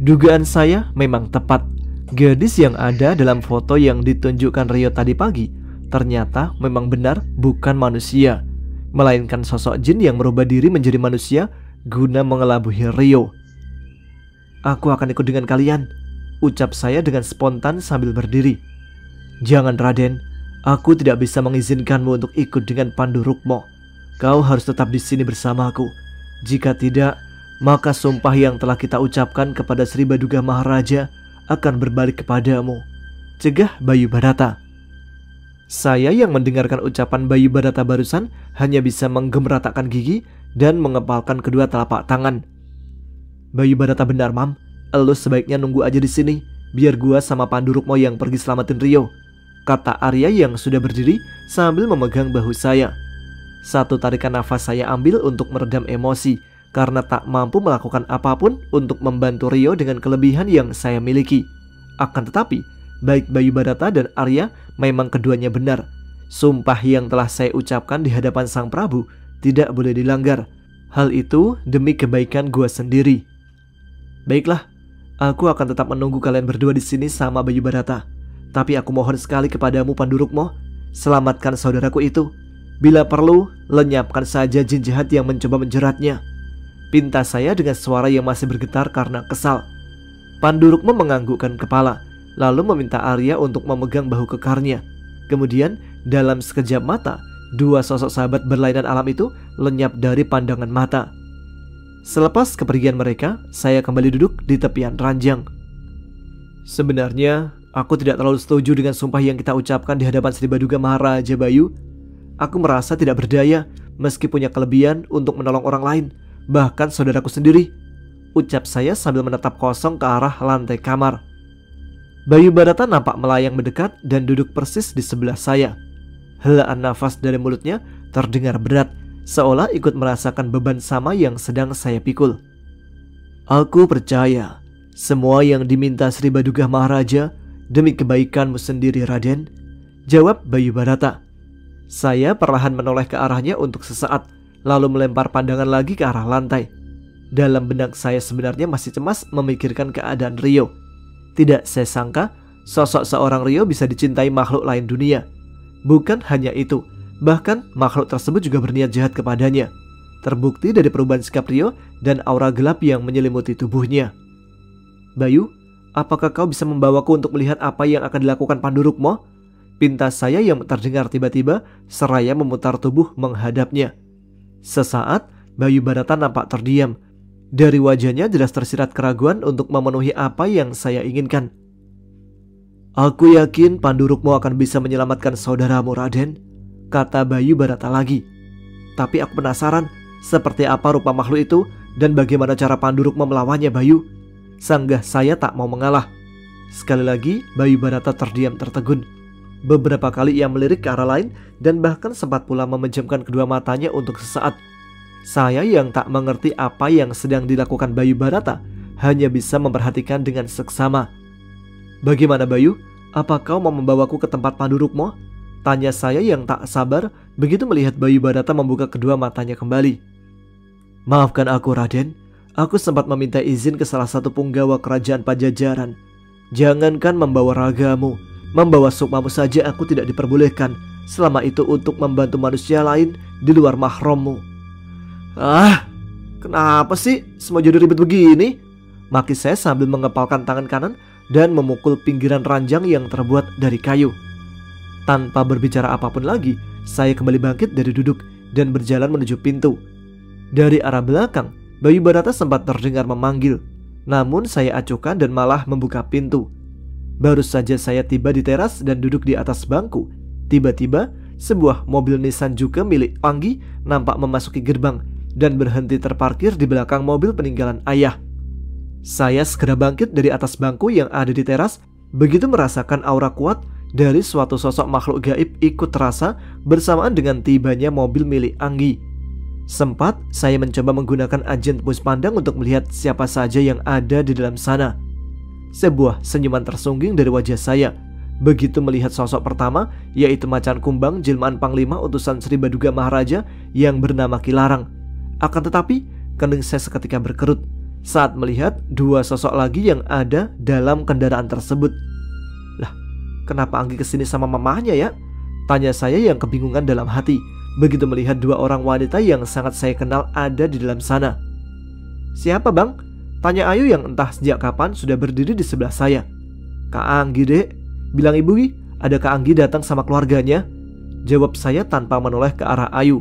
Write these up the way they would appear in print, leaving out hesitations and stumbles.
Dugaan saya memang tepat. Gadis yang ada dalam foto yang ditunjukkan Rio tadi pagi ternyata memang benar bukan manusia, melainkan sosok jin yang merubah diri menjadi manusia guna mengelabuhi Rio. "Aku akan ikut dengan kalian," ucap saya dengan spontan sambil berdiri. "Jangan Raden, aku tidak bisa mengizinkanmu untuk ikut dengan Pandu Rukmo. Kau harus tetap di sini bersamaku. Jika tidak, maka sumpah yang telah kita ucapkan kepada Sri Baduga Maharaja akan berbalik kepadamu," cegah Bayu Barata. Saya yang mendengarkan ucapan Bayu Barata barusan hanya bisa menggemeratakan gigi dan mengepalkan kedua telapak tangan. "Bayu Barata benar, Mam. Elu sebaiknya nunggu aja di sini, biar gua sama Pandu Rukmo yang pergi selamatin Rio," kata Arya yang sudah berdiri sambil memegang bahu saya. Satu tarikan nafas saya ambil untuk meredam emosi karena tak mampu melakukan apapun untuk membantu Rio dengan kelebihan yang saya miliki. Akan tetapi, baik Bayu Barata dan Arya memang keduanya benar. Sumpah yang telah saya ucapkan di hadapan Sang Prabu tidak boleh dilanggar. Hal itu demi kebaikan gua sendiri. "Baiklah, aku akan tetap menunggu kalian berdua di sini sama Bayu Barata. Tapi aku mohon sekali kepadamu Pandu Rukmo, selamatkan saudaraku itu. Bila perlu, lenyapkan saja jin jahat yang mencoba menjeratnya," pinta saya dengan suara yang masih bergetar karena kesal. Pandu Rukmo menganggukkan kepala, lalu meminta Arya untuk memegang bahu kekarnya. Kemudian dalam sekejap mata, dua sosok sahabat berlainan alam itu lenyap dari pandangan mata. Selepas kepergian mereka, saya kembali duduk di tepian ranjang. "Sebenarnya aku tidak terlalu setuju dengan sumpah yang kita ucapkan di hadapan Sri Baduga Maharaja, Bayu. Aku merasa tidak berdaya meski punya kelebihan untuk menolong orang lain, bahkan saudaraku sendiri," ucap saya sambil menatap kosong ke arah lantai kamar. Bayu Barata nampak melayang mendekat dan duduk persis di sebelah saya. Helaan nafas dari mulutnya terdengar berat, seolah ikut merasakan beban sama yang sedang saya pikul. "Aku percaya semua yang diminta Sri Baduga Maharaja demi kebaikanmu sendiri, Raden," jawab Bayu Barata. Saya perlahan menoleh ke arahnya untuk sesaat, lalu melempar pandangan lagi ke arah lantai. Dalam benak saya sebenarnya masih cemas memikirkan keadaan Rio. Tidak saya sangka sosok seorang Rio bisa dicintai makhluk lain dunia. Bukan hanya itu, bahkan makhluk tersebut juga berniat jahat kepadanya. Terbukti dari perubahan sikap Rio dan aura gelap yang menyelimuti tubuhnya. "Bayu, apakah kau bisa membawaku untuk melihat apa yang akan dilakukan Pandu Rukmo?" pinta saya yang terdengar tiba-tiba seraya memutar tubuh menghadapnya. Sesaat, Bayu Barata nampak terdiam. Dari wajahnya jelas tersirat keraguan untuk memenuhi apa yang saya inginkan. "Aku yakin Pandu Rukmo akan bisa menyelamatkan saudaramu, Raden," kata Bayu Barata lagi. "Tapi aku penasaran seperti apa rupa makhluk itu dan bagaimana cara Pandu Rukmo melawannya, Bayu," sanggah saya tak mau mengalah. Sekali lagi Bayu Barata terdiam tertegun. Beberapa kali ia melirik ke arah lain dan bahkan sempat pula memejamkan kedua matanya untuk sesaat. Saya yang tak mengerti apa yang sedang dilakukan Bayu Barata hanya bisa memperhatikan dengan seksama. "Bagaimana Bayu? Apa kau mau membawaku ke tempat Pandu Rukmo?" tanya saya yang tak sabar begitu melihat Bayu Barata membuka kedua matanya kembali. "Maafkan aku, Raden. Aku sempat meminta izin ke salah satu punggawa kerajaan Pajajaran. Jangankan membawa ragamu, membawa sukmamu saja aku tidak diperbolehkan selama itu untuk membantu manusia lain di luar mahrammu." "Ah, kenapa sih semua jadi ribet begini?" maki saya sambil mengepalkan tangan kanan dan memukul pinggiran ranjang yang terbuat dari kayu. Tanpa berbicara apapun lagi, saya kembali bangkit dari duduk dan berjalan menuju pintu. Dari arah belakang, Bayu Barata sempat terdengar memanggil, namun saya acuhkan dan malah membuka pintu. Baru saja saya tiba di teras dan duduk di atas bangku, tiba-tiba sebuah mobil Nissan Juke milik Anggi nampak memasuki gerbang dan berhenti terparkir di belakang mobil peninggalan ayah. Saya segera bangkit dari atas bangku yang ada di teras, begitu merasakan aura kuat dari suatu sosok makhluk gaib ikut terasa bersamaan dengan tibanya mobil milik Anggi. Sempat saya mencoba menggunakan ajen tembus pandang untuk melihat siapa saja yang ada di dalam sana. Sebuah senyuman tersungging dari wajah saya begitu melihat sosok pertama, yaitu macan kumbang jelmaan Panglima utusan Sri Baduga Maharaja yang bernama Kilarang. Akan tetapi, kening saya seketika berkerut. saat melihat dua sosok lagi yang ada dalam kendaraan tersebut. Lah, kenapa Anggi kesini sama mamanya ya? Tanya saya yang kebingungan dalam hati begitu melihat dua orang wanita yang sangat saya kenal ada di dalam sana. Siapa bang? Tanya Ayu yang entah sejak kapan sudah berdiri di sebelah saya. Kak Anggi dek, bilang ibu ada Kak Anggi datang sama keluarganya. Jawab saya tanpa menoleh ke arah Ayu.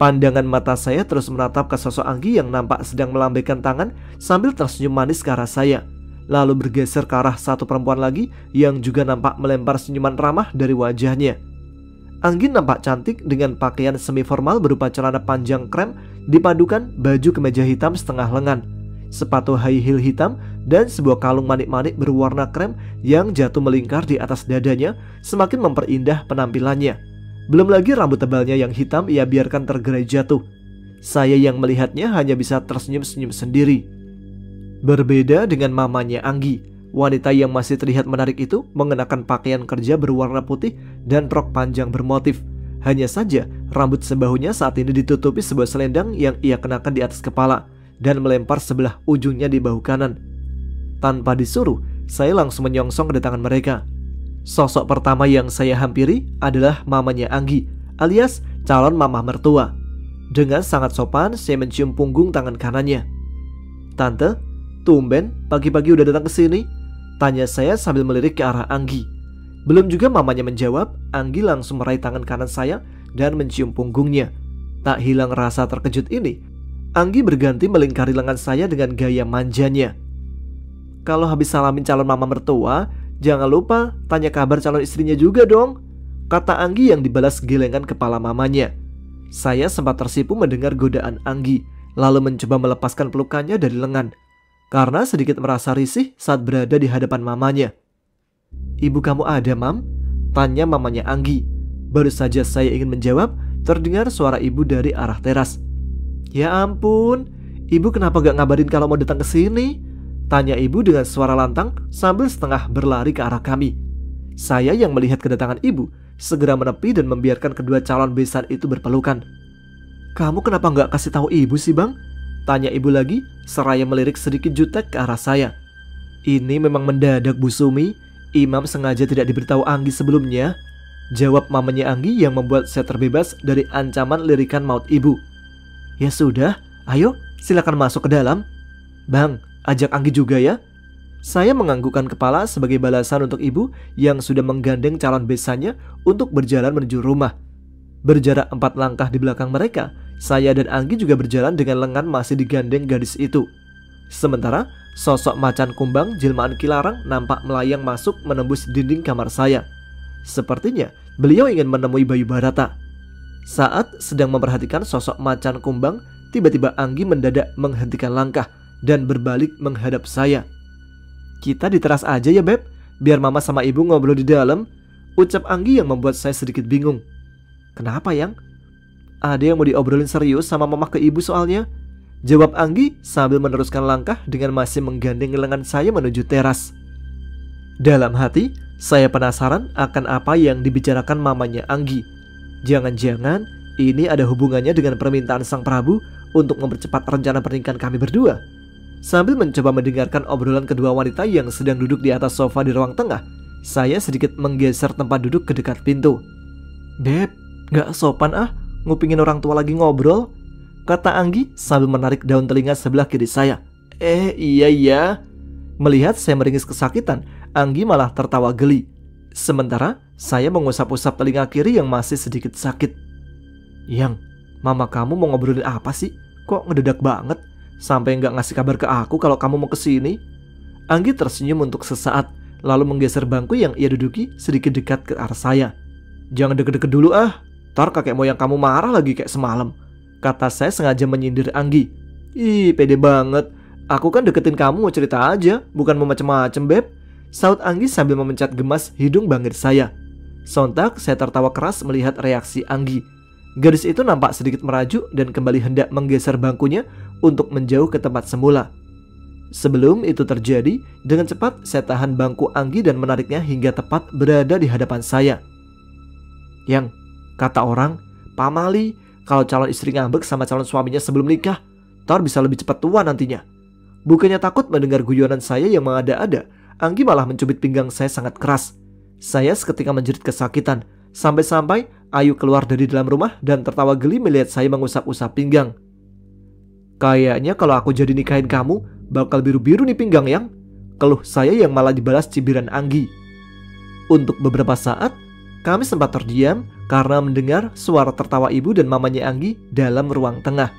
Pandangan mata saya terus menatap ke sosok Anggi yang nampak sedang melambaikan tangan sambil tersenyum manis ke arah saya. Lalu bergeser ke arah satu perempuan lagi yang juga nampak melempar senyuman ramah dari wajahnya. Anggi nampak cantik dengan pakaian semi formal berupa celana panjang krem dipadukan baju kemeja hitam setengah lengan, sepatu high heel hitam, dan sebuah kalung manik-manik berwarna krem yang jatuh melingkar di atas dadanya semakin memperindah penampilannya. Belum lagi rambut tebalnya yang hitam ia biarkan tergerai jatuh. Saya yang melihatnya hanya bisa tersenyum-senyum sendiri. Berbeda dengan mamanya Anggi, wanita yang masih terlihat menarik itu mengenakan pakaian kerja berwarna putih dan rok panjang bermotif. Hanya saja rambut sebahunya saat ini ditutupi sebuah selendang yang ia kenakan di atas kepala dan melempar sebelah ujungnya di bahu kanan. Tanpa disuruh, saya langsung menyongsong kedatangan mereka. Sosok pertama yang saya hampiri adalah mamanya Anggi, alias calon mama mertua. Dengan sangat sopan, saya mencium punggung tangan kanannya. Tante, tumben pagi-pagi udah datang ke sini? Tanya saya sambil melirik ke arah Anggi. Belum juga mamanya menjawab, Anggi langsung meraih tangan kanan saya dan mencium punggungnya. Tak hilang rasa terkejut ini, Anggi berganti melingkari lengan saya dengan gaya manjanya. Kalau habis salamin calon mama mertua, jangan lupa tanya kabar calon istrinya juga dong, kata Anggi yang dibalas gelengan kepala mamanya. Saya sempat tersipu mendengar godaan Anggi, lalu mencoba melepaskan pelukannya dari lengan, karena sedikit merasa risih saat berada di hadapan mamanya. Ibu kamu ada, Mam? Tanya mamanya Anggi. Baru saja saya ingin menjawab, terdengar suara ibu dari arah teras. Ya ampun, ibu kenapa gak ngabarin kalau mau datang ke sini? Tanya ibu dengan suara lantang sambil setengah berlari ke arah kami. Saya yang melihat kedatangan ibu segera menepi dan membiarkan kedua calon besan itu berpelukan. Kamu kenapa gak kasih tahu ibu sih bang? Tanya ibu lagi seraya melirik sedikit jutek ke arah saya. Ini memang mendadak Bu Sumi. Imam sengaja tidak diberitahu Anggi sebelumnya. Jawab mamanya Anggi yang membuat saya terbebas dari ancaman lirikan maut ibu. Ya sudah, ayo silakan masuk ke dalam. Bang, ajak Anggi juga ya. Saya menganggukkan kepala sebagai balasan untuk ibu yang sudah menggandeng calon besannya untuk berjalan menuju rumah. Berjarak 4 langkah di belakang mereka, saya dan Anggi juga berjalan dengan lengan masih digandeng gadis itu. Sementara sosok macan kumbang jelmaan Kilarang nampak melayang masuk menembus dinding kamar saya. Sepertinya beliau ingin menemui Bayu Barata. Saat sedang memperhatikan sosok macan kumbang, tiba-tiba Anggi mendadak menghentikan langkah dan berbalik menghadap saya. Kita di teras aja ya Beb, biar mama sama ibu ngobrol di dalam, ucap Anggi yang membuat saya sedikit bingung. Kenapa Yang? Ada yang mau diobrolin serius sama mama ke ibu soalnya, jawab Anggi sambil meneruskan langkah dengan masih menggandeng lengan saya menuju teras. Dalam hati, saya penasaran akan apa yang dibicarakan mamanya Anggi. Jangan-jangan ini ada hubungannya dengan permintaan sang Prabu untuk mempercepat rencana pernikahan kami berdua. Sambil mencoba mendengarkan obrolan kedua wanita yang sedang duduk di atas sofa di ruang tengah, saya sedikit menggeser tempat duduk ke dekat pintu. Beb, gak sopan ngupingin orang tua lagi ngobrol, kata Anggi sambil menarik daun telinga sebelah kiri saya. Iya. Melihat saya meringis kesakitan, Anggi malah tertawa geli. Sementara saya mengusap-usap telinga kiri yang masih sedikit sakit. Yang, mama kamu mau ngobrolin apa sih? Kok ngedadak banget? Sampai nggak ngasih kabar ke aku kalau kamu mau kesini? Anggi tersenyum untuk sesaat, lalu menggeser bangku yang ia duduki sedikit dekat ke arah saya. Jangan deket-deket dulu ntar kakek moyang kamu marah lagi kayak semalam, kata saya sengaja menyindir Anggi. Ih, pede banget. Aku kan deketin kamu mau cerita aja, bukan mau macem-macem Beb, saut Anggi sambil memencet gemas hidung bangir saya. Sontak saya tertawa keras melihat reaksi Anggi. Gadis itu nampak sedikit merajuk dan kembali hendak menggeser bangkunya untuk menjauh ke tempat semula. Sebelum itu terjadi, dengan cepat saya tahan bangku Anggi dan menariknya hingga tepat berada di hadapan saya. Yang, kata orang, pamali kalau calon istri ngambek sama calon suaminya sebelum nikah, ntar bisa lebih cepat tua nantinya. Bukannya takut mendengar guyonan saya yang mengada-ada, Anggi malah mencubit pinggang saya sangat keras. Saya seketika menjerit kesakitan, sampai-sampai Ayu keluar dari dalam rumah dan tertawa geli melihat saya mengusap-usap pinggang. Kayaknya kalau aku jadi nikahin kamu, bakal biru-biru nih pinggang yang, keluh saya yang malah dibalas cibiran Anggi. Untuk beberapa saat, kami sempat terdiam karena mendengar suara tertawa ibu dan mamanya Anggi dalam ruang tengah.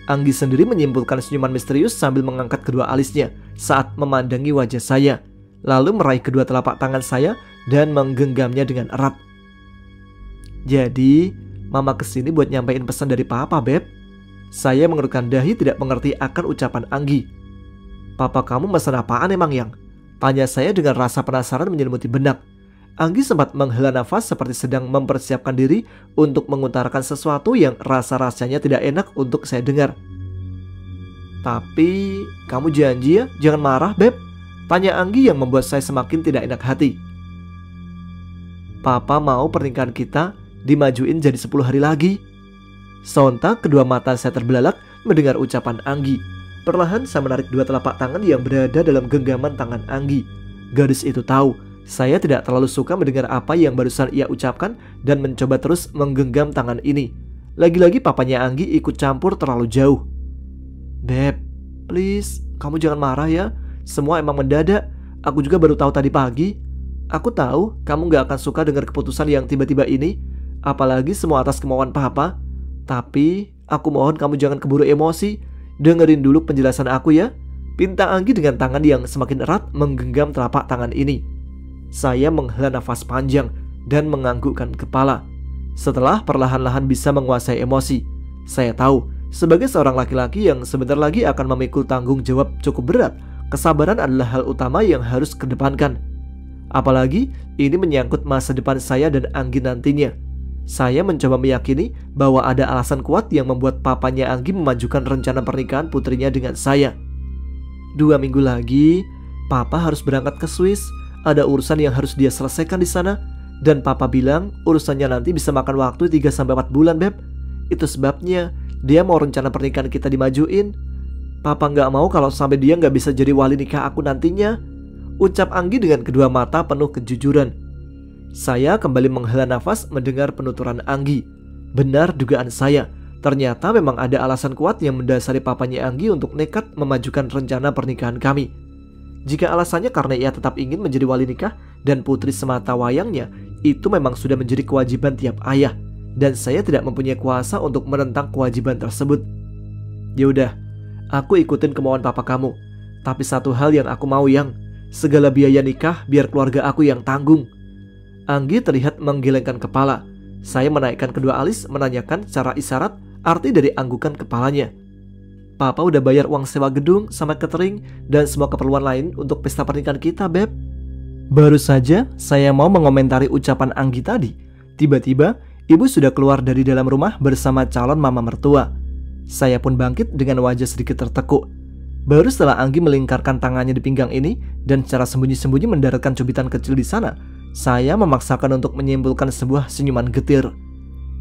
Anggi sendiri menyimpulkan senyuman misterius sambil mengangkat kedua alisnya saat memandangi wajah saya, lalu meraih kedua telapak tangan saya dan menggenggamnya dengan erat. Jadi, mama kesini buat nyampein pesan dari papa, Beb. Saya mengerutkan dahi tidak mengerti akan ucapan Anggi. Papa kamu pesan apaan emang yang? Tanya saya dengan rasa penasaran menyelimuti benak. Anggi sempat menghela nafas seperti sedang mempersiapkan diri untuk mengutarakan sesuatu yang rasa-rasanya tidak enak untuk saya dengar. Tapi, kamu janji ya jangan marah, Beb? Tanya Anggi yang membuat saya semakin tidak enak hati. Papa mau pernikahan kita dimajuin jadi 10 hari lagi. Sontak kedua mata saya terbelalak mendengar ucapan Anggi. Perlahan saya menarik dua telapak tangan yang berada dalam genggaman tangan Anggi. Gadis itu tahu saya tidak terlalu suka mendengar apa yang barusan ia ucapkan dan mencoba terus menggenggam tangan ini. Lagi-lagi papanya Anggi ikut campur terlalu jauh. Beb, please, kamu jangan marah ya. Semua emang mendadak. Aku juga baru tahu tadi pagi. Aku tahu kamu gak akan suka dengar keputusan yang tiba-tiba ini, apalagi semua atas kemauan papa. Tapi aku mohon kamu jangan keburu emosi. Dengerin dulu penjelasan aku ya. Pinta Anggi dengan tangan yang semakin erat menggenggam telapak tangan ini. Saya menghela nafas panjang dan menganggukkan kepala. Setelah perlahan-lahan bisa menguasai emosi, saya tahu sebagai seorang laki-laki yang sebentar lagi akan memikul tanggung jawab cukup berat, kesabaran adalah hal utama yang harus kedepankan. Apalagi ini menyangkut masa depan saya dan Anggi nantinya. Saya mencoba meyakini bahwa ada alasan kuat yang membuat papanya Anggi memajukan rencana pernikahan putrinya dengan saya. 2 minggu lagi, papa harus berangkat ke Swiss. Ada urusan yang harus dia selesaikan di sana. Dan papa bilang urusannya nanti bisa makan waktu 3-4 bulan, Beb. Itu sebabnya dia mau rencana pernikahan kita dimajuin. Papa gak mau kalau sampai dia gak bisa jadi wali nikah aku nantinya. Ucap Anggi dengan kedua mata penuh kejujuran. Saya kembali menghela nafas mendengar penuturan Anggi. Benar dugaan saya. Ternyata memang ada alasan kuat yang mendasari papanya Anggi untuk nekat memajukan rencana pernikahan kami. Jika alasannya karena ia tetap ingin menjadi wali nikah dan putri semata wayangnya, itu memang sudah menjadi kewajiban tiap ayah. Dan saya tidak mempunyai kuasa untuk menentang kewajiban tersebut. Yaudah, aku ikutin kemauan papa kamu. Tapi satu hal yang aku mau yang, segala biaya nikah biar keluarga aku yang tanggung. Anggi terlihat menggelengkan kepala. Saya menaikkan kedua alis menanyakan secara isyarat arti dari anggukan kepalanya. Papa udah bayar uang sewa gedung sama catering dan semua keperluan lain untuk pesta pernikahan kita, Beb. Baru saja saya mau mengomentari ucapan Anggi tadi, tiba-tiba ibu sudah keluar dari dalam rumah bersama calon mama mertua. Saya pun bangkit dengan wajah sedikit tertekuk. Baru setelah Anggi melingkarkan tangannya di pinggang ini dan secara sembunyi-sembunyi mendaratkan cubitan kecil di sana, saya memaksakan untuk menyimpulkan sebuah senyuman getir.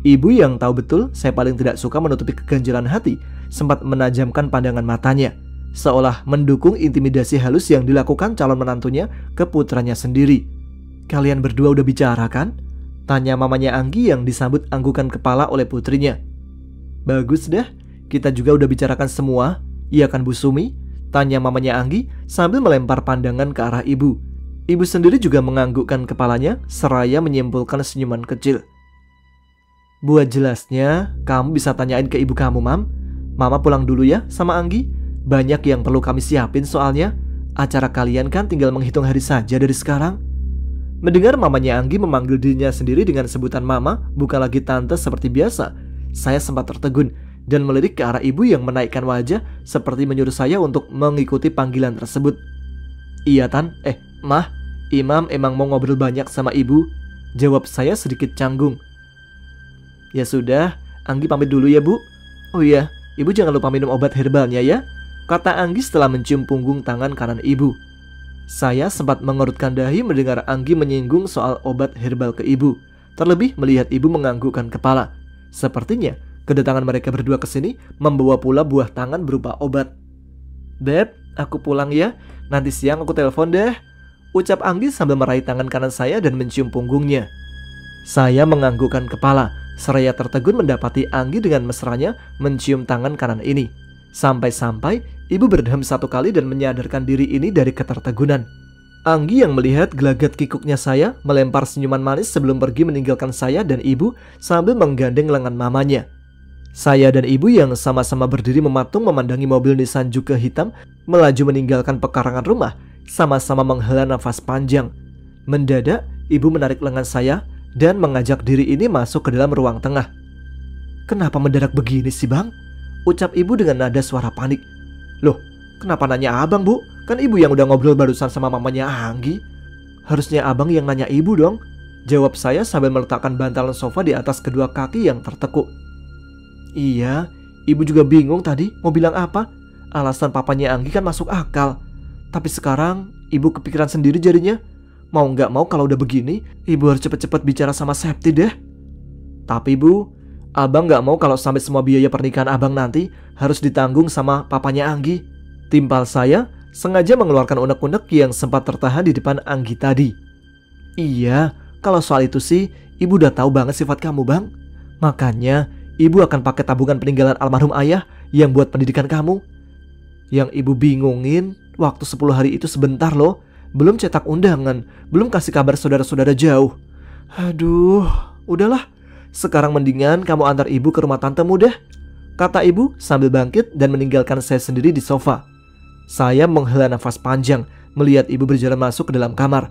Ibu yang tahu betul saya paling tidak suka menutupi keganjilan hati sempat menajamkan pandangan matanya, seolah mendukung intimidasi halus yang dilakukan calon menantunya ke putranya sendiri. Kalian berdua udah bicara kan? Tanya mamanya Anggi yang disambut anggukan kepala oleh putrinya. Bagus dah, kita juga udah bicarakan semua. Iya kan Bu Sumi? Tanya mamanya Anggi sambil melempar pandangan ke arah ibu. Ibu sendiri juga menganggukkan kepalanya seraya menyimpulkan senyuman kecil. Buat jelasnya, kamu bisa tanyain ke ibu kamu, Mam. Mama pulang dulu ya sama Anggi. Banyak yang perlu kami siapin soalnya. Acara kalian kan tinggal menghitung hari saja dari sekarang. Mendengar mamanya Anggi memanggil dirinya sendiri dengan sebutan mama, bukan lagi tante seperti biasa, saya sempat tertegun dan melirik ke arah ibu yang menaikkan wajah seperti menyuruh saya untuk mengikuti panggilan tersebut. Iya Tan, Mah, Imam emang mau ngobrol banyak sama ibu. Jawab saya sedikit canggung. Ya sudah, Anggi pamit dulu ya Bu. Oh iya, ibu jangan lupa minum obat herbalnya ya, kata Anggi setelah mencium punggung tangan kanan ibu. Saya sempat mengerutkan dahi mendengar Anggi menyinggung soal obat herbal ke ibu. Terlebih melihat ibu menganggukkan kepala. Sepertinya kedatangan mereka berdua ke sini membawa pula buah tangan berupa obat. Beb, Aku pulang ya, nanti siang aku telepon deh, ucap Anggi sambil meraih tangan kanan saya dan mencium punggungnya. Saya menganggukkan kepala, seraya tertegun mendapati Anggi dengan mesranya mencium tangan kanan ini. Sampai-sampai ibu berdeham satu kali dan menyadarkan diri ini dari ketertegunan. Anggi yang melihat gelagat kikuknya saya melempar senyuman manis sebelum pergi meninggalkan saya dan ibu sambil menggandeng lengan mamanya. Saya dan ibu yang sama-sama berdiri mematung memandangi mobil Nissan Juke hitam melaju meninggalkan pekarangan rumah, sama-sama menghela nafas panjang. Mendadak ibu menarik lengan saya dan mengajak diri ini masuk ke dalam ruang tengah. "Kenapa mendadak begini sih bang?" ucap ibu dengan nada suara panik. "Loh, kenapa nanya abang bu? Kan ibu yang udah ngobrol barusan sama mamanya Anggi." "Harusnya abang yang nanya ibu dong," jawab saya sambil meletakkan bantalan sofa di atas kedua kaki yang tertekuk. "Iya, ibu juga bingung tadi mau bilang apa. Alasan papanya Anggi kan masuk akal. Tapi sekarang ibu kepikiran sendiri jadinya. Mau nggak mau kalau udah begini, ibu harus cepet-cepet bicara sama Septi deh." "Tapi bu, abang nggak mau kalau sampai semua biaya pernikahan abang nanti harus ditanggung sama papanya Anggi," timpal saya sengaja mengeluarkan unek-unek yang sempat tertahan di depan Anggi tadi. "Iya, kalau soal itu sih ibu udah tahu banget sifat kamu bang. Makanya ibu akan pakai tabungan peninggalan almarhum ayah yang buat pendidikan kamu. Yang ibu bingungin, waktu 10 hari itu sebentar loh. Belum cetak undangan, belum kasih kabar saudara-saudara jauh. Aduh, udahlah. Sekarang mendingan kamu antar ibu ke rumah tantemu deh," kata ibu sambil bangkit dan meninggalkan saya sendiri di sofa. Saya menghela nafas panjang melihat ibu berjalan masuk ke dalam kamar.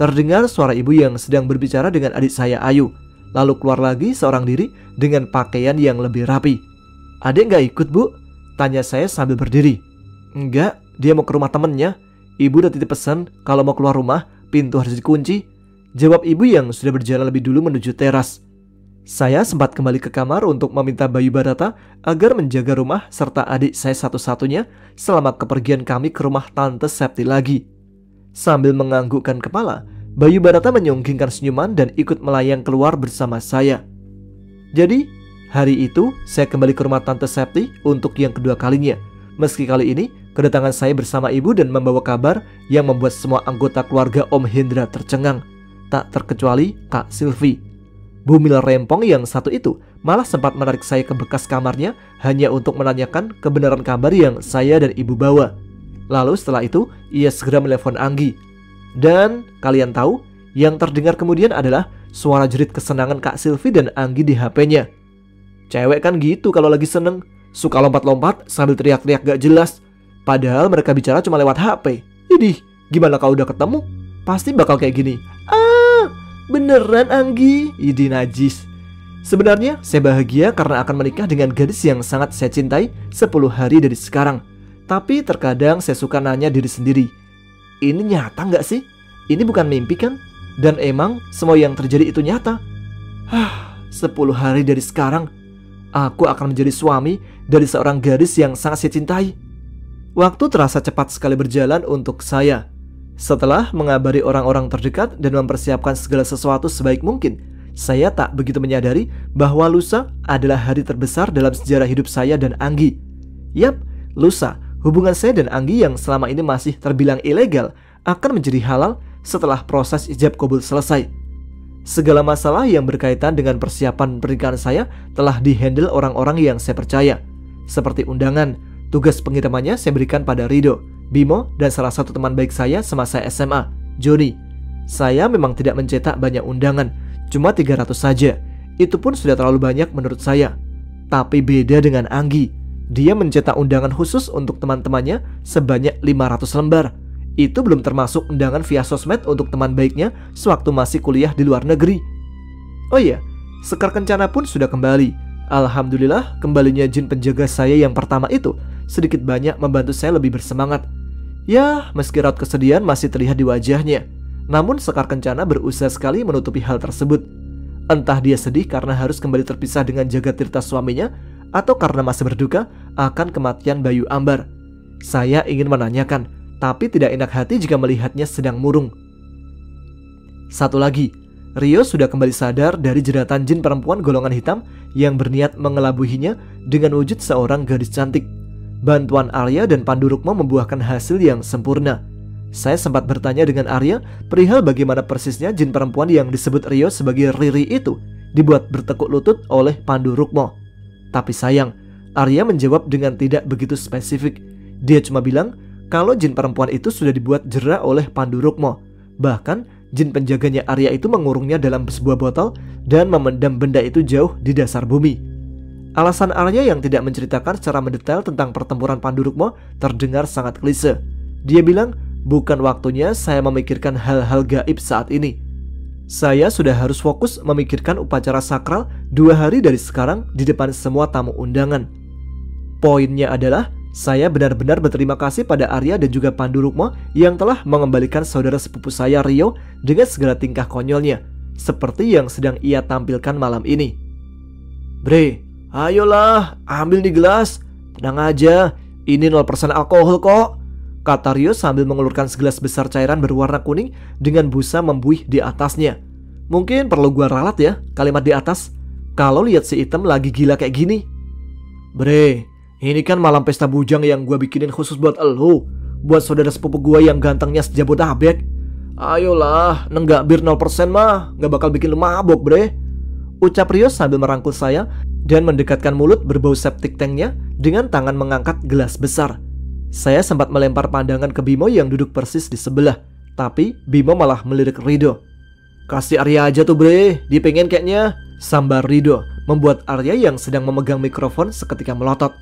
Terdengar suara ibu yang sedang berbicara dengan adik saya Ayu. Lalu keluar lagi seorang diri dengan pakaian yang lebih rapi. "Adik nggak ikut bu?" tanya saya sambil berdiri. "Enggak, dia mau ke rumah temennya. Ibu udah titip pesan kalau mau keluar rumah pintu harus dikunci," jawab ibu yang sudah berjalan lebih dulu menuju teras. Saya sempat kembali ke kamar untuk meminta Bayu Barata agar menjaga rumah serta adik saya satu-satunya selama kepergian kami ke rumah Tante Septi lagi. Sambil menganggukkan kepala, Bayu Barata menyunggingkan senyuman dan ikut melayang keluar bersama saya. Jadi, hari itu saya kembali ke rumah Tante Septi untuk yang kedua kalinya. Meski kali ini, kedatangan saya bersama ibu dan membawa kabar yang membuat semua anggota keluarga Om Hendra tercengang, tak terkecuali Kak Silvi. Bumil rempong yang satu itu malah sempat menarik saya ke bekas kamarnya hanya untuk menanyakan kebenaran kabar yang saya dan ibu bawa. Lalu setelah itu ia segera menelpon Anggi. Dan kalian tahu, yang terdengar kemudian adalah suara jerit kesenangan Kak Silvi dan Anggi di HP-nya. Cewek kan gitu kalau lagi seneng, suka lompat-lompat sambil teriak-teriak gak jelas. Padahal mereka bicara cuma lewat HP. Idih, gimana kalau udah ketemu? Pasti bakal kayak gini. Beneran Anggi? Idi najis. Sebenarnya saya bahagia karena akan menikah dengan gadis yang sangat saya cintai 10 hari dari sekarang. Tapi terkadang saya suka nanya diri sendiri, ini nyata nggak sih? Ini bukan mimpi kan? Dan emang semua yang terjadi itu nyata? 10 hari dari sekarang aku akan menjadi suami dari seorang gadis yang sangat saya cintai. Waktu terasa cepat sekali berjalan untuk saya. Setelah mengabari orang-orang terdekat dan mempersiapkan segala sesuatu sebaik mungkin, saya tak begitu menyadari bahwa lusa adalah hari terbesar dalam sejarah hidup saya dan Anggi. Yap, lusa, hubungan saya dan Anggi yang selama ini masih terbilang ilegal akan menjadi halal setelah proses ijab kabul selesai. Segala masalah yang berkaitan dengan persiapan pernikahan saya telah dihandle orang-orang yang saya percaya. Seperti undangan, tugas pengirimannya saya berikan pada Rido, Bimo, dan salah satu teman baik saya semasa SMA, Joni. Saya memang tidak mencetak banyak undangan, cuma 300 saja. Itu pun sudah terlalu banyak menurut saya. Tapi beda dengan Anggi, dia mencetak undangan khusus untuk teman-temannya sebanyak 500 lembar. Itu belum termasuk undangan via sosmed untuk teman baiknya sewaktu masih kuliah di luar negeri. Oh iya, Sekar Kencana pun sudah kembali. Alhamdulillah, kembalinya jin penjaga saya yang pertama itu sedikit banyak membantu saya lebih bersemangat. Ya, meski raut kesedihan masih terlihat di wajahnya, namun Sekar Kencana berusaha sekali menutupi hal tersebut. Entah dia sedih karena harus kembali terpisah dengan Jagatirta suaminya, atau karena masih berduka akan kematian Bayu Ambar. Saya ingin menanyakan, tapi tidak enak hati jika melihatnya sedang murung. Satu lagi, Rio sudah kembali sadar dari jeratan jin perempuan golongan hitam yang berniat mengelabuhinya dengan wujud seorang gadis cantik. bantuan Arya dan Pandu Rukma membuahkan hasil yang sempurna. Saya sempat bertanya dengan Arya perihal bagaimana persisnya jin perempuan yang disebut Rio sebagai Riri itu dibuat bertekuk lutut oleh Pandu Rukma. Tapi sayang, Arya menjawab dengan tidak begitu spesifik. Dia cuma bilang kalau jin perempuan itu sudah dibuat jera oleh Pandu Rukma. Bahkan jin penjaganya Arya itu mengurungnya dalam sebuah botol dan memendam benda itu jauh di dasar bumi. Alasan Arya yang tidak menceritakan secara mendetail tentang pertempuran Pandu Rukma terdengar sangat klise. Dia bilang, bukan waktunya saya memikirkan hal-hal gaib saat ini. Saya sudah harus fokus memikirkan upacara sakral 2 hari dari sekarang di depan semua tamu undangan. Poinnya adalah, saya benar-benar berterima kasih pada Arya dan juga Pandu Rukma yang telah mengembalikan saudara sepupu saya Rio dengan segala tingkah konyolnya, seperti yang sedang ia tampilkan malam ini. Bre, ayolah, ambil nih gelas. Tenang aja, ini 0% alkohol kok, kata Rio sambil mengelurkan segelas besar cairan berwarna kuning dengan busa membuih di atasnya. Mungkin perlu gua ralat ya kalimat di atas kalau lihat si Item lagi gila kayak gini. Bre, ini kan malam pesta bujang yang gua bikinin khusus buat elo, buat saudara sepupu gua yang gantengnya sejabodetabek. Ayolah, nenggak bir 0% mah gak bakal bikin lu mabok, bre, ucap Rio sambil merangkul saya dan mendekatkan mulut berbau septic tanknya dengan tangan mengangkat gelas besar. Saya sempat melempar pandangan ke Bimo yang duduk persis di sebelah, tapi Bimo malah melirik Rido. Kasih Arya aja tuh bre, dia pengen kayaknya, sambar Rido, membuat Arya yang sedang memegang mikrofon seketika melotot.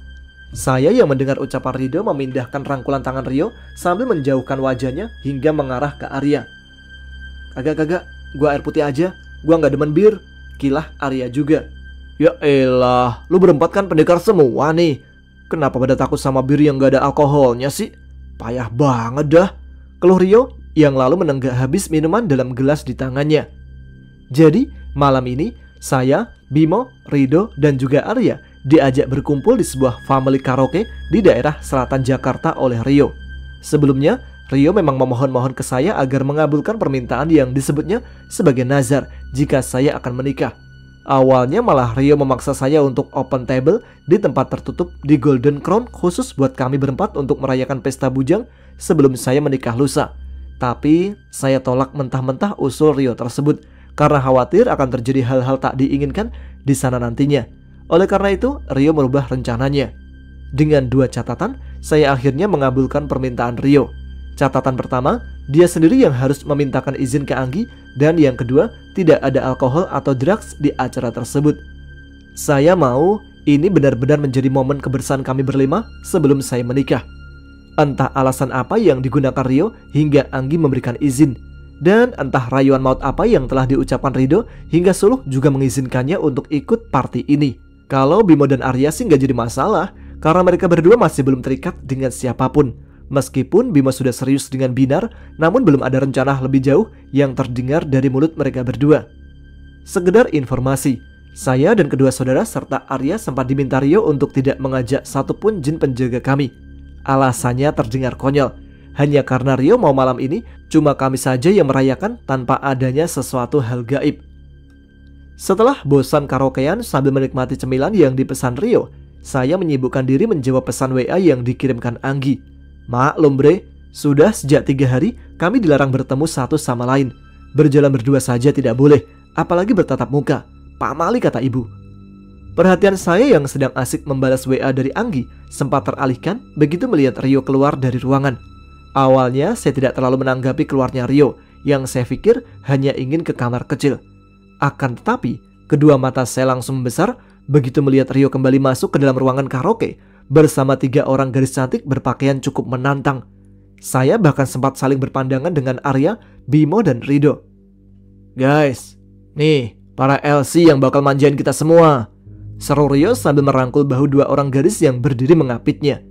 Saya yang mendengar ucapan Rido memindahkan rangkulan tangan Rio sambil menjauhkan wajahnya hingga mengarah ke Arya. Kagak, gua air putih aja, gua gak demen bir, kilah Arya juga. Ya elah, lu berempat kan pendekar semua nih. Kenapa pada takut sama bir yang gak ada alkoholnya sih? Payah banget dah, keluh Rio yang lalu menenggak habis minuman dalam gelas di tangannya. Jadi malam ini saya, Bimo, Rido, dan juga Arya diajak berkumpul di sebuah family karaoke di daerah selatan Jakarta oleh Rio. Sebelumnya Rio memang memohon-mohon ke saya agar mengabulkan permintaan yang disebutnya sebagai nazar jika saya akan menikah. Awalnya malah Rio memaksa saya untuk open table di tempat tertutup di Golden Crown khusus buat kami berempat untuk merayakan pesta bujang sebelum saya menikah lusa. Tapi saya tolak mentah-mentah usul Rio tersebut karena khawatir akan terjadi hal-hal tak diinginkan di sana nantinya. Oleh karena itu Rio merubah rencananya. Dengan 2 catatan, saya akhirnya mengabulkan permintaan Rio. Catatan pertama, dia sendiri yang harus memintakan izin ke Anggi, dan yang kedua, tidak ada alkohol atau drugs di acara tersebut. Saya mau ini benar-benar menjadi momen kebersamaan kami berlima sebelum saya menikah. Entah alasan apa yang digunakan Rio hingga Anggi memberikan izin, dan entah rayuan maut apa yang telah diucapkan Rido hingga Suluh juga mengizinkannya untuk ikut party ini. Kalau Bimo dan Arya sih gak jadi masalah, karena mereka berdua masih belum terikat dengan siapapun. Meskipun Bimo sudah serius dengan Binar, namun belum ada rencana lebih jauh yang terdengar dari mulut mereka berdua. Sekedar informasi, saya dan kedua saudara serta Arya sempat diminta Rio untuk tidak mengajak satupun jin penjaga kami. Alasannya terdengar konyol, hanya karena Rio mau malam ini cuma kami saja yang merayakan tanpa adanya sesuatu hal gaib. Setelah bosan karaokean sambil menikmati cemilan yang dipesan Rio, saya menyibukkan diri menjawab pesan WA yang dikirimkan Anggi. Maklum bre, sudah sejak 3 hari kami dilarang bertemu satu sama lain. Berjalan berdua saja tidak boleh, apalagi bertatap muka. Pamali, kata ibu. Perhatian saya yang sedang asik membalas WA dari Anggi sempat teralihkan begitu melihat Rio keluar dari ruangan. Awalnya saya tidak terlalu menanggapi keluarnya Rio, yang saya pikir hanya ingin ke kamar kecil. Akan tetapi, kedua mata saya langsung membesar begitu melihat Rio kembali masuk ke dalam ruangan karaoke bersama 3 orang gadis cantik berpakaian cukup menantang. Saya bahkan sempat saling berpandangan dengan Arya, Bimo, dan Rido. Guys, nih para LC yang bakal manjain kita semua, seru Rio sambil merangkul bahu 2 orang gadis yang berdiri mengapitnya.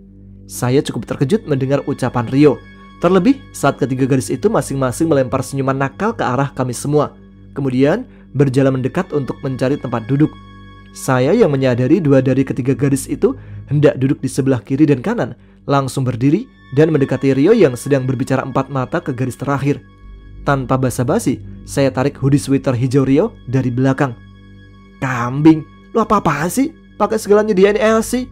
Saya cukup terkejut mendengar ucapan Rio, terlebih saat ketiga gadis itu masing-masing melempar senyuman nakal ke arah kami semua, kemudian berjalan mendekat untuk mencari tempat duduk. Saya yang menyadari 2 dari ketiga gadis itu hendak duduk di sebelah kiri dan kanan, langsung berdiri dan mendekati Rio yang sedang berbicara 4 mata ke garis terakhir. Tanpa basa-basi, saya tarik hoodie sweater hijau Rio dari belakang. Kambing, lu apa-apaan sih? Pakai segala nyediain LC.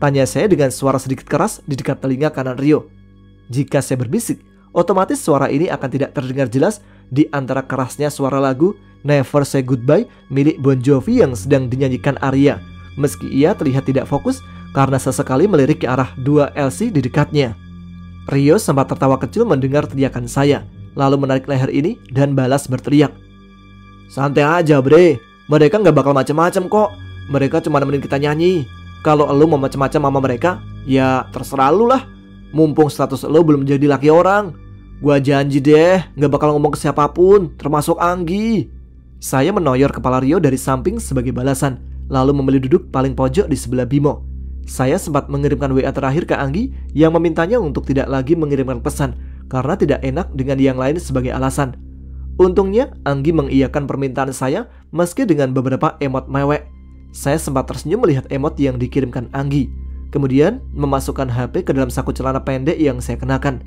Tanya saya dengan suara sedikit keras di dekat telinga kanan Rio. Jika saya berbisik, otomatis suara ini akan tidak terdengar jelas di antara kerasnya suara lagu Never Say Goodbye milik Bon Jovi yang sedang dinyanyikan Arya. Meski ia terlihat tidak fokus karena sesekali melirik ke arah dua LC di dekatnya. Rio sempat tertawa kecil mendengar teriakan saya, lalu menarik leher ini dan balas berteriak. Santai aja bre, mereka gak bakal macem-macem kok. Mereka cuma nemenin kita nyanyi. Kalau lu mau macem-macem sama mereka, ya terserah lu lah. Mumpung status lu belum jadi laki orang. Gua janji deh gak bakal ngomong ke siapapun, termasuk Anggi. Saya menoyor kepala Rio dari samping sebagai balasan, lalu memilih duduk paling pojok di sebelah Bimo. Saya sempat mengirimkan WA terakhir ke Anggi yang memintanya untuk tidak lagi mengirimkan pesan karena tidak enak dengan yang lain sebagai alasan. Untungnya Anggi mengiyakan permintaan saya meski dengan beberapa emot mewek. Saya sempat tersenyum melihat emot yang dikirimkan Anggi, kemudian memasukkan HP ke dalam saku celana pendek yang saya kenakan.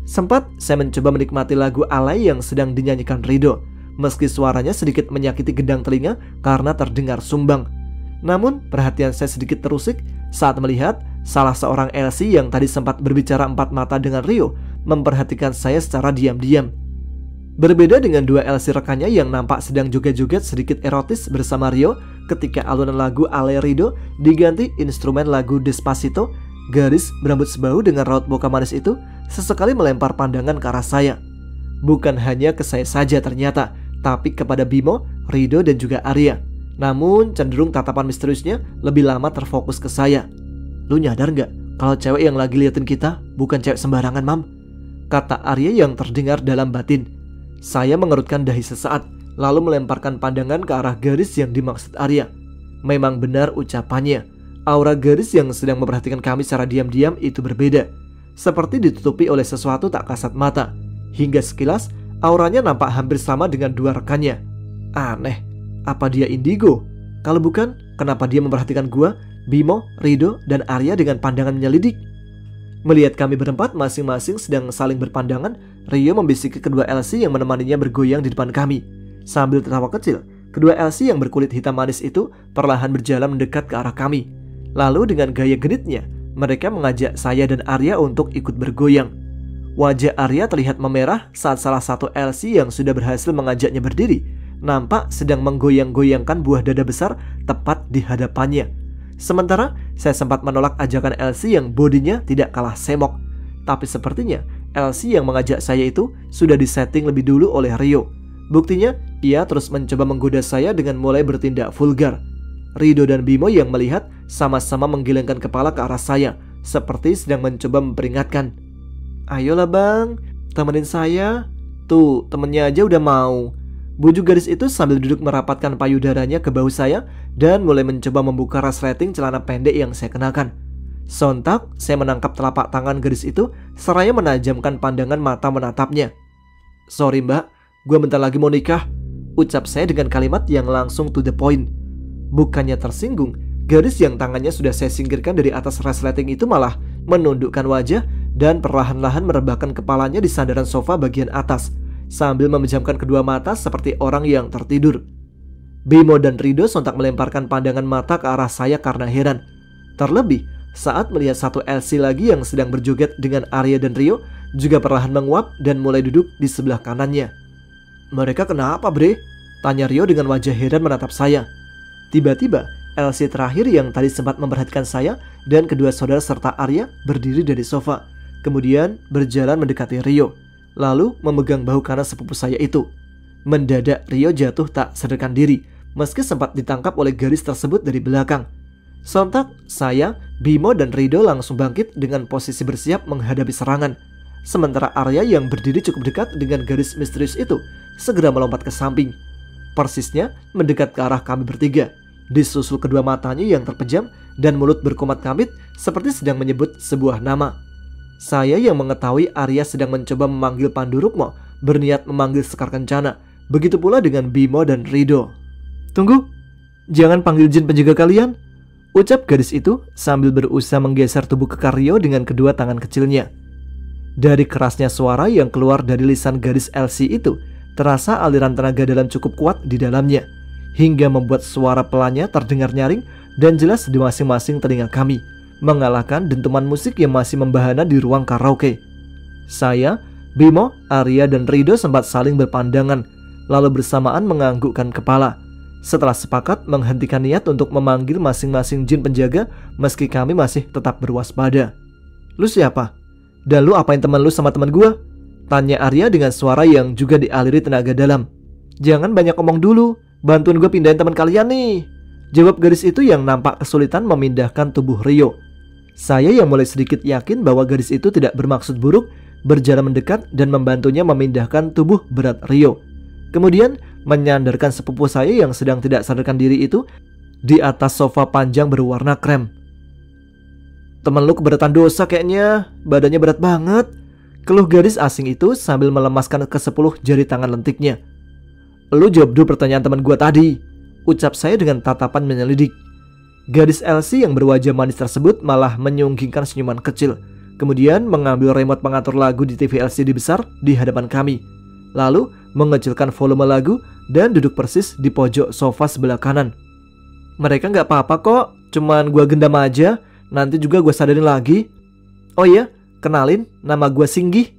Sempat saya mencoba menikmati lagu alay yang sedang dinyanyikan Rido, meski suaranya sedikit menyakiti gendang telinga karena terdengar sumbang. Namun perhatian saya sedikit terusik saat melihat salah seorang LC yang tadi sempat berbicara empat mata dengan Rio memperhatikan saya secara diam-diam. Berbeda dengan dua LC rekannya yang nampak sedang joget-joget sedikit erotis bersama Rio ketika alunan lagu Ale Rido diganti instrumen lagu Despacito, gadis berambut sebahu dengan raut muka manis itu sesekali melempar pandangan ke arah saya. Bukan hanya ke saya saja ternyata, tapi kepada Bimo, Rido dan juga Arya. Namun cenderung tatapan misteriusnya lebih lama terfokus ke saya. Lu nyadar gak kalau cewek yang lagi liatin kita bukan cewek sembarangan, Mam? Kata Arya yang terdengar dalam batin. Saya mengerutkan dahi sesaat, lalu melemparkan pandangan ke arah gadis yang dimaksud Arya. Memang benar ucapannya. Aura gadis yang sedang memperhatikan kami secara diam-diam itu berbeda, seperti ditutupi oleh sesuatu tak kasat mata. Hingga sekilas auranya nampak hampir sama dengan dua rekannya. Aneh, apa dia indigo? Kalau bukan, kenapa dia memperhatikan gua, Bimo, Rido, dan Arya dengan pandangan menyelidik? Melihat kami berempat masing-masing sedang saling berpandangan, Rio membisiki kedua LC yang menemaninya bergoyang di depan kami. Sambil tertawa kecil, kedua LC yang berkulit hitam manis itu perlahan berjalan mendekat ke arah kami. Lalu dengan gaya genitnya, mereka mengajak saya dan Arya untuk ikut bergoyang. Wajah Arya terlihat memerah saat salah satu LC yang sudah berhasil mengajaknya berdiri nampak sedang menggoyang-goyangkan buah dada besar tepat di hadapannya. Sementara saya sempat menolak ajakan LC yang bodinya tidak kalah semok. Tapi sepertinya LC yang mengajak saya itu sudah disetting lebih dulu oleh Rio. Buktinya ia terus mencoba menggoda saya dengan mulai bertindak vulgar. Rido dan Bimo yang melihat sama-sama menggelengkan kepala ke arah saya, seperti sedang mencoba memperingatkan. Ayolah bang, temenin saya. Tuh temennya aja udah mau. Bujuk gadis itu sambil duduk merapatkan payudaranya ke bahu saya dan mulai mencoba membuka resleting celana pendek yang saya kenakan. Sontak saya menangkap telapak tangan gadis itu seraya menajamkan pandangan mata menatapnya. Sorry mbak, gue bentar lagi mau nikah, ucap saya dengan kalimat yang langsung to the point. Bukannya tersinggung, gadis yang tangannya sudah saya singkirkan dari atas resleting itu malah menundukkan wajah dan perlahan-lahan merebahkan kepalanya di sandaran sofa bagian atas sambil memejamkan kedua mata seperti orang yang tertidur. Bimo dan Rido sontak melemparkan pandangan mata ke arah saya karena heran. Terlebih saat melihat satu LC lagi yang sedang berjoget dengan Arya dan Rio juga perlahan menguap dan mulai duduk di sebelah kanannya. Mereka kenapa bre? Tanya Rio dengan wajah heran menatap saya. Tiba-tiba LC terakhir yang tadi sempat memperhatikan saya dan kedua saudara serta Arya berdiri dari sofa, kemudian berjalan mendekati Rio, lalu memegang bahu kanan sepupu saya itu. Mendadak Rio jatuh tak sadarkan diri, meski sempat ditangkap oleh gadis tersebut dari belakang. Sontak saya, Bimo dan Rido langsung bangkit dengan posisi bersiap menghadapi serangan. Sementara Arya yang berdiri cukup dekat dengan gadis misterius itu segera melompat ke samping. Persisnya mendekat ke arah kami bertiga, disusul kedua matanya yang terpejam dan mulut berkumat kamit seperti sedang menyebut sebuah nama. Saya yang mengetahui Arya sedang mencoba memanggil Pandu Rukmo berniat memanggil Sekar Kencana. Begitu pula dengan Bimo dan Rido. Tunggu, jangan panggil jin penjaga kalian, ucap gadis itu sambil berusaha menggeser tubuh kekar Rio dengan kedua tangan kecilnya. Dari kerasnya suara yang keluar dari lisan gadis LC itu, terasa aliran tenaga dalam cukup kuat di dalamnya, hingga membuat suara pelannya terdengar nyaring dan jelas di masing-masing telinga kami. mengalahkan dentuman musik yang masih membahana di ruang karaoke. Saya, Bimo, Arya, dan Rido sempat saling berpandangan, lalu bersamaan menganggukkan kepala. Setelah sepakat menghentikan niat untuk memanggil masing-masing jin penjaga meski kami masih tetap berwaspada. Lu siapa? Dan lu apain teman lu sama teman gua? Tanya Arya dengan suara yang juga dialiri tenaga dalam. Jangan banyak omong dulu, bantuin gue pindahin teman kalian nih, jawab gadis itu yang nampak kesulitan memindahkan tubuh Rio. Saya yang mulai sedikit yakin bahwa gadis itu tidak bermaksud buruk berjalan mendekat dan membantunya memindahkan tubuh berat Rio. Kemudian menyandarkan sepupu saya yang sedang tidak sadarkan diri itu di atas sofa panjang berwarna krem. Temen lu keberatan dosa kayaknya, badannya berat banget, keluh gadis asing itu sambil melemaskan ke-10 jari tangan lentiknya. Lu jawab dulu pertanyaan teman gua tadi, ucap saya dengan tatapan menyelidik. Gadis Elsie yang berwajah manis tersebut malah menyunggingkan senyuman kecil, kemudian mengambil remote pengatur lagu di TV LCD besar di hadapan kami, lalu mengecilkan volume lagu dan duduk persis di pojok sofa sebelah kanan. Mereka nggak apa-apa kok, cuman gua gendam aja, nanti juga gua sadarin lagi. Oh iya, kenalin, nama gua Singgih,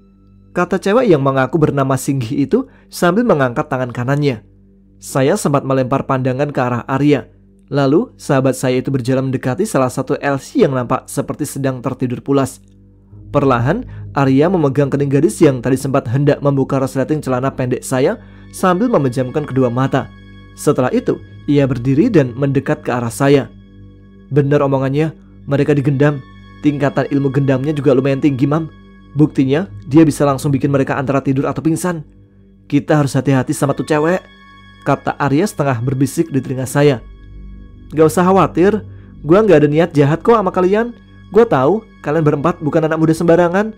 kata cewek yang mengaku bernama Singgih itu sambil mengangkat tangan kanannya. Saya sempat melempar pandangan ke arah Arya. Lalu sahabat saya itu berjalan mendekati salah satu Elsie yang nampak seperti sedang tertidur pulas. Perlahan Arya memegang kening gadis yang tadi sempat hendak membuka resleting celana pendek saya sambil memejamkan kedua mata. Setelah itu ia berdiri dan mendekat ke arah saya. Benar omongannya, mereka digendam. Tingkatan ilmu gendamnya juga lumayan tinggi, Mam. Buktinya dia bisa langsung bikin mereka antara tidur atau pingsan. Kita harus hati-hati sama tuh cewek, kata Arya setengah berbisik di telinga saya. Gak usah khawatir, gua gak ada niat jahat kok sama kalian. Gua tahu kalian berempat bukan anak muda sembarangan.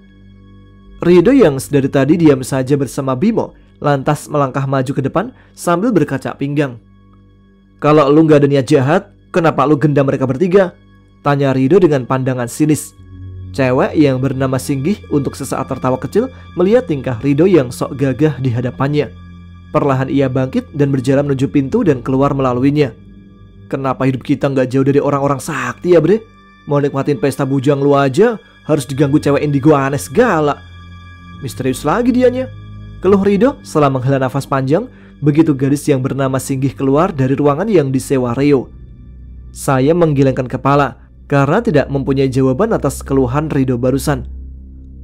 Rido yang sedari tadi diam saja bersama Bimo lantas melangkah maju ke depan sambil berkaca pinggang. Kalau lu gak ada niat jahat, kenapa lu gendam mereka bertiga? Tanya Rido dengan pandangan sinis. Cewek yang bernama Singgih untuk sesaat tertawa kecil melihat tingkah Rido yang sok gagah di hadapannya. Perlahan ia bangkit dan berjalan menuju pintu dan keluar melaluinya. Kenapa hidup kita nggak jauh dari orang-orang sakti ya bre? Mau nikmatin pesta bujang lu aja harus diganggu cewek indigo aneh segala. Misterius lagi dianya, keluh Rido setelah menghela nafas panjang begitu gadis yang bernama Singgih keluar dari ruangan yang disewa Rio. Saya menggelengkan kepala karena tidak mempunyai jawaban atas keluhan Rido barusan.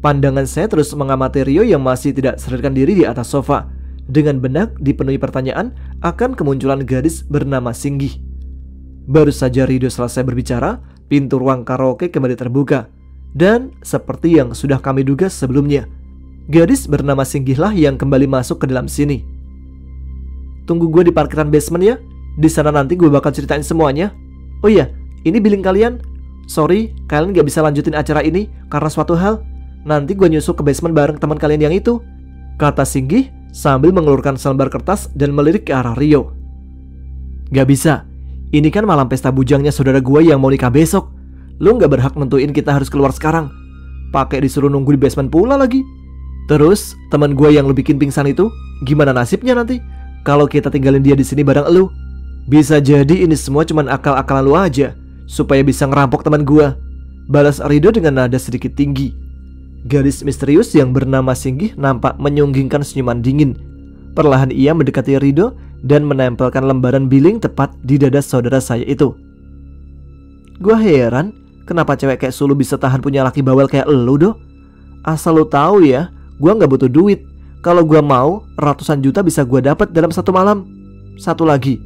Pandangan saya terus mengamati Rio yang masih tidak sadarkan diri di atas sofa, dengan benak dipenuhi pertanyaan akan kemunculan gadis bernama Singgih. Baru saja Rido selesai berbicara, pintu ruang karaoke kembali terbuka. Dan seperti yang sudah kami duga sebelumnya, gadis bernama Singgihlah yang kembali masuk ke dalam sini. Tunggu gue di parkiran basement ya, di sana nanti gue bakal ceritain semuanya. Oh iya, ini billing kalian. Sorry, kalian gak bisa lanjutin acara ini karena suatu hal. Nanti gue nyusul ke basement bareng teman kalian yang itu, kata Singgih sambil mengelurkan selembar kertas dan melirik ke arah Rio. Gak bisa, ini kan malam pesta bujangnya saudara gue yang mau nikah besok. Lu gak berhak nentuin kita harus keluar sekarang. Pakai disuruh nunggu di basement pula lagi. Terus teman gue yang lu bikin pingsan itu gimana nasibnya nanti kalau kita tinggalin dia di sini bareng lu? Bisa jadi ini semua cuman akal-akalan lu aja supaya bisa ngerampok teman gue, balas Rido dengan nada sedikit tinggi. Gadis misterius yang bernama Singgih nampak menyunggingkan senyuman dingin. Perlahan ia mendekati Rido dan menempelkan lembaran billing tepat di dada saudara saya itu. Gua heran kenapa cewek kayak Sulu bisa tahan punya laki bawel kayak elu doh. Asal lu tahu ya, gua nggak butuh duit. Kalau gua mau, ratusan juta bisa gua dapat dalam satu malam. Satu lagi,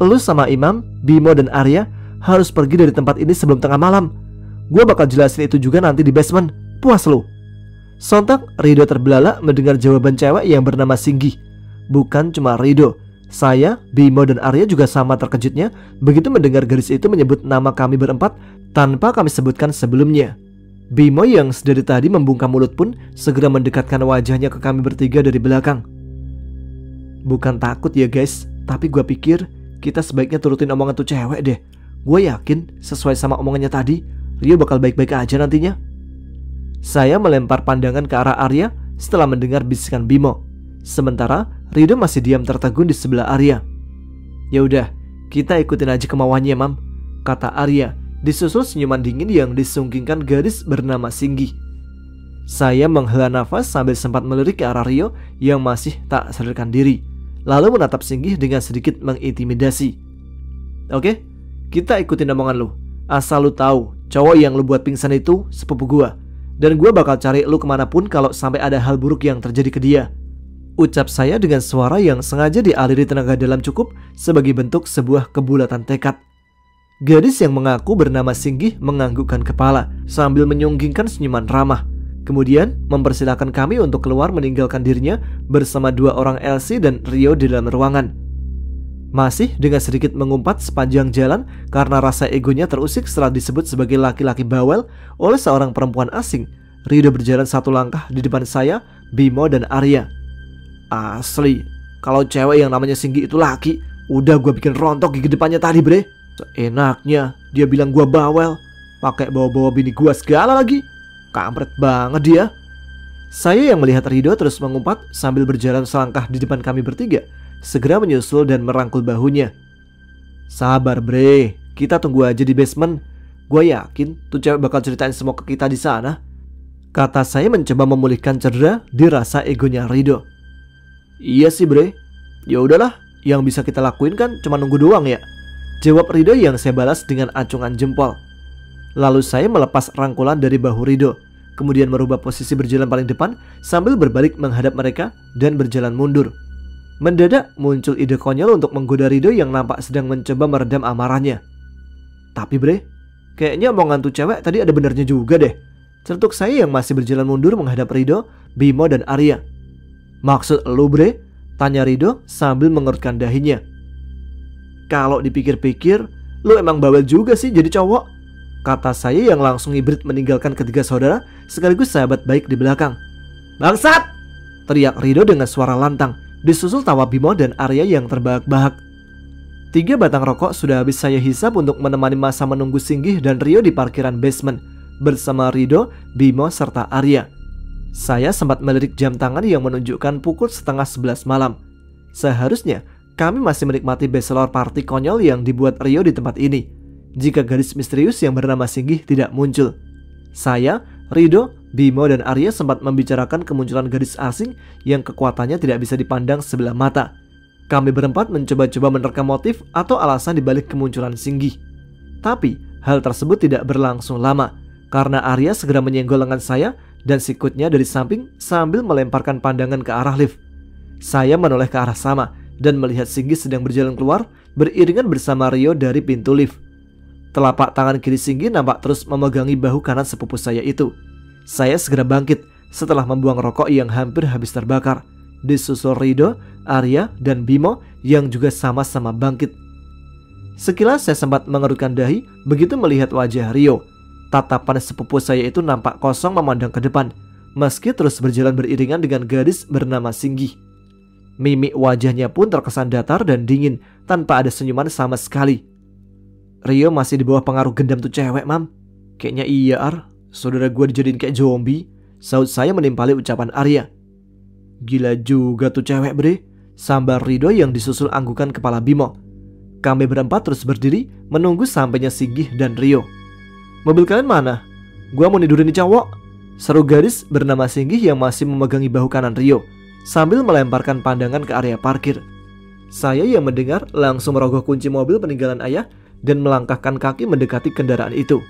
lu sama Imam, Bimo dan Arya harus pergi dari tempat ini sebelum tengah malam. Gua bakal jelasin itu juga nanti di basement. Puas lu? Sontak Rido terbelalak mendengar jawaban cewek yang bernama Singgih. Bukan cuma Rido, saya, Bimo dan Arya juga sama terkejutnya begitu mendengar gadis itu menyebut nama kami berempat tanpa kami sebutkan sebelumnya. Bimo yang sedari tadi membungkam mulut pun segera mendekatkan wajahnya ke kami bertiga dari belakang. Bukan takut ya guys, tapi gue pikir kita sebaiknya turutin omongan tuh cewek deh. Gue yakin sesuai sama omongannya tadi, Rio bakal baik-baik aja nantinya. Saya melempar pandangan ke arah Arya setelah mendengar bisikan Bimo. Sementara Rido masih diam tertegun di sebelah Arya. Ya udah, kita ikutin aja kemauannya, Mam, kata Arya disusul senyuman dingin yang disungkingkan gadis bernama Singgih. Saya menghela nafas sambil sempat melirik ke arah Rio yang masih tak sadarkan diri, lalu menatap Singgih dengan sedikit mengintimidasi. Oke, kita ikutin omongan lu. Asal lu tahu, cowok yang lu buat pingsan itu sepupu gua, dan gua bakal cari lu kemanapun kalau sampai ada hal buruk yang terjadi ke dia, ucap saya dengan suara yang sengaja dialiri tenaga dalam cukup sebagai bentuk sebuah kebulatan tekad. Gadis yang mengaku bernama Singgih menganggukkan kepala sambil menyunggingkan senyuman ramah. Kemudian mempersilahkan kami untuk keluar meninggalkan dirinya bersama dua orang Elsie dan Rio di dalam ruangan. Masih dengan sedikit mengumpat sepanjang jalan karena rasa egonya terusik setelah disebut sebagai laki-laki bawel oleh seorang perempuan asing, Rio berjalan satu langkah di depan saya, Bimo dan Arya. Asli, kalau cewek yang namanya Singgih itu laki, udah gue bikin rontok gigi depannya tadi bre. Seenaknya dia bilang gua bawel, pakai bawa-bawa bini gua segala lagi. Kampret banget dia. Saya yang melihat Rido terus mengumpat sambil berjalan selangkah di depan kami bertiga, segera menyusul dan merangkul bahunya. Sabar bre, kita tunggu aja di basement. Gua yakin tuh cewek bakal ceritain semua ke kita di sana, kata saya mencoba memulihkan cedera di rasa egonya Rido. Iya sih bre, ya udahlah, yang bisa kita lakuin kan cuma nunggu doang ya, jawab Rido yang saya balas dengan acungan jempol. Lalu saya melepas rangkulan dari bahu Rido, kemudian merubah posisi berjalan paling depan sambil berbalik menghadap mereka dan berjalan mundur. Mendadak muncul ide konyol untuk menggoda Rido yang nampak sedang mencoba meredam amarahnya. Tapi bre, kayaknya omongan tuh cewek tadi ada benernya juga deh, cetuk saya yang masih berjalan mundur menghadap Rido, Bimo dan Arya. Maksud lu bre? Tanya Rido sambil mengerutkan dahinya. Kalau dipikir-pikir, lu emang bawel juga sih jadi cowok, kata saya yang langsung hibrid meninggalkan ketiga saudara sekaligus sahabat baik di belakang. Bangsat! Teriak Rido dengan suara lantang, disusul tawa Bimo dan Arya yang terbahak-bahak. 3 batang rokok sudah habis saya hisap untuk menemani masa menunggu Singgih dan Rio di parkiran basement bersama Rido, Bimo serta Arya. Saya sempat melirik jam tangan yang menunjukkan pukul 10:30 malam. Seharusnya kami masih menikmati bachelor party konyol yang dibuat Rio di tempat ini jika gadis misterius yang bernama Singgih tidak muncul. Saya, Rido, Bimo dan Arya sempat membicarakan kemunculan gadis asing yang kekuatannya tidak bisa dipandang sebelah mata. Kami berempat mencoba-coba menerka motif atau alasan dibalik kemunculan Singgih. Tapi hal tersebut tidak berlangsung lama karena Arya segera menyenggol lengan saya dan sikutnya dari samping sambil melemparkan pandangan ke arah lift. Saya menoleh ke arah sama dan melihat Singgih sedang berjalan keluar beriringan bersama Rio dari pintu lift. Telapak tangan kiri Singgih nampak terus memegangi bahu kanan sepupu saya itu. Saya segera bangkit setelah membuang rokok yang hampir habis terbakar, disusul Rido, Arya, dan Bimo yang juga sama-sama bangkit. Sekilas saya sempat mengerutkan dahi begitu melihat wajah Rio. Tatapan sepupu saya itu nampak kosong memandang ke depan, meski terus berjalan beriringan dengan gadis bernama Singgih. Mimik wajahnya pun terkesan datar dan dingin tanpa ada senyuman sama sekali. Rio masih di bawah pengaruh gendam tuh cewek, Mam. Kayaknya iya, Ar. Saudara gue dijadiin kayak zombie, saut saya menimpali ucapan Arya. Gila juga tuh cewek bre, sambar Rido yang disusul anggukan kepala Bimo. Kami berempat terus berdiri menunggu sampainya Singgih dan Rio. Mobil kalian mana? Gua mau nidurin nih cowok, seru gadis bernama Singgih yang masih memegangi bahu kanan Rio sambil melemparkan pandangan ke area parkir. Saya yang mendengar langsung merogoh kunci mobil peninggalan ayah dan melangkahkan kaki mendekati kendaraan itu.